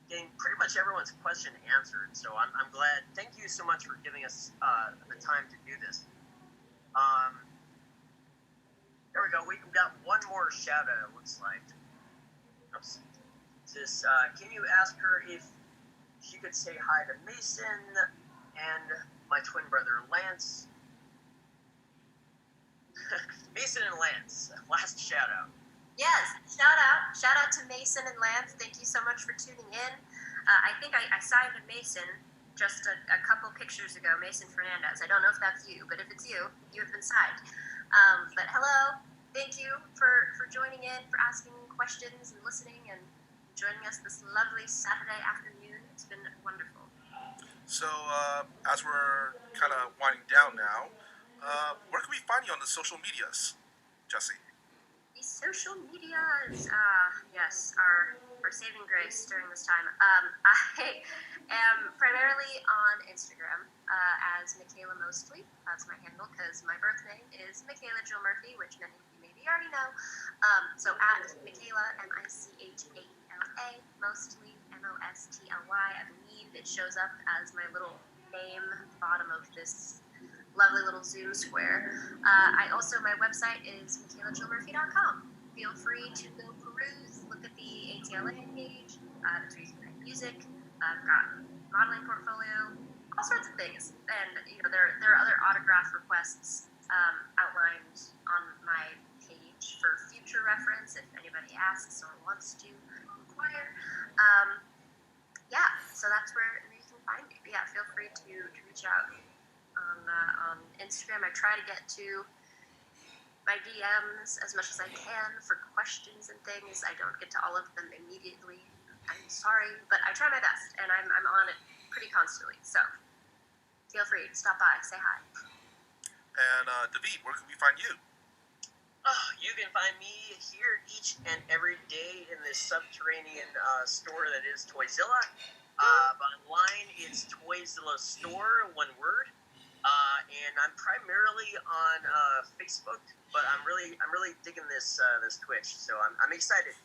getting pretty much everyone's question answered. So I'm glad. Thank you so much for giving us the time to do this. There we go. We've got one more shout out, it looks like. Oops. Can you ask her if she could say hi to Mason and my twin brother Lance? Mason and Lance, last shout out. Yes, shout out to Mason and Lance. Thank you so much for tuning in. I think I signed a Mason just a couple pictures ago, Mason Fernandez. I don't know if that's you, but if it's you, you have been signed. But hello, thank you for joining in, for asking questions and listening and joining us this lovely Saturday afternoon. It's been wonderful. So, as we're kind of winding down now, where can we find you on the social medias, Jesse? The social medias, yes, are saving grace during this time. I am primarily on Instagram as Michaela mostly. That's my handle because my birth name is Michaela Jill Murphy, which many of you maybe already know. So at Michaela, Michaela, mostly Mostly. I believe it shows up as my little name at the bottom of this lovely little Zoom square. My website is MichaelaJillMurphy.com. Feel free to go peruse, look at the ATLA page, that's where you can write music. I've got modeling portfolio, all sorts of things. And there are other autograph requests outlined on my page for future reference if anybody asks or wants to inquire. So that's where you can find me. But yeah, feel free to reach out on Instagram. I try to get to my DMs as much as I can for questions and things. I don't get to all of them immediately. I'm sorry, but I try my best, and I'm on it pretty constantly. So feel free to stop by, say hi. And Dahveed, where can we find you? You can find me here each and every day in this subterranean store that is TOYZILLA. Online, it's TOYZILLA Store, one word. And I'm primarily on Facebook, but I'm really digging this Twitch, so I'm excited.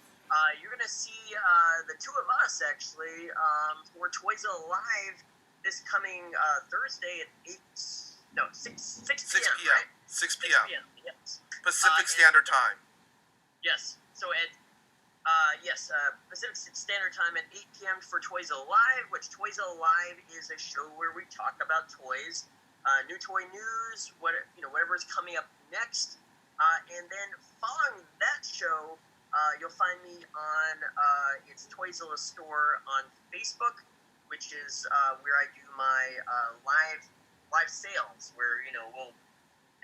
You're gonna see the two of us actually for TOYZILLA Live this coming Thursday at 6 p.m. 6 p.m. Right? 6 p.m. Yes. Pacific Standard Time. Yes. So at Pacific Standard Time at 8 p.m. for TOYZILLA Live, which TOYZILLA Live is a show where we talk about toys, new toy news, whatever's coming up next. And then following that show, you'll find me on it's TOYZILLA Store on Facebook, which is where I do my live live sales where we'll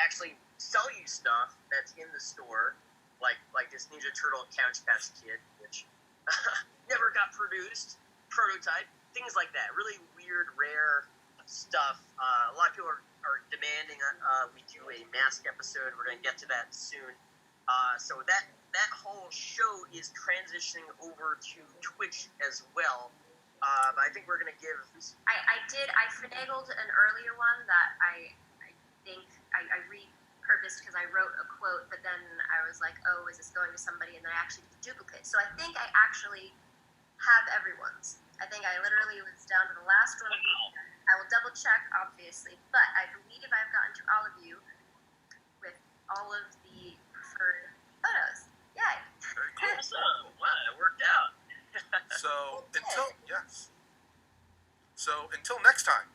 actually sell you stuff that's in the store, like this Ninja Turtle Couch Patch Kid, which never got produced, prototype, things like that. Really weird, rare stuff. A lot of people are demanding we do a mask episode. We're going to get to that soon. So that whole show is transitioning over to Twitch as well. But I think we're going to give... I finagled an earlier one that I think I repurposed because I wrote a quote, but then I was like, oh, is this going to somebody? And then I actually did a duplicate. So I think I actually have everyone's. I think I literally was down to the last one. I will double check, obviously, but I believe I've gotten to all of you with all of the preferred photos. Yay! Very cool. Awesome. Wow, it worked out. So until next time,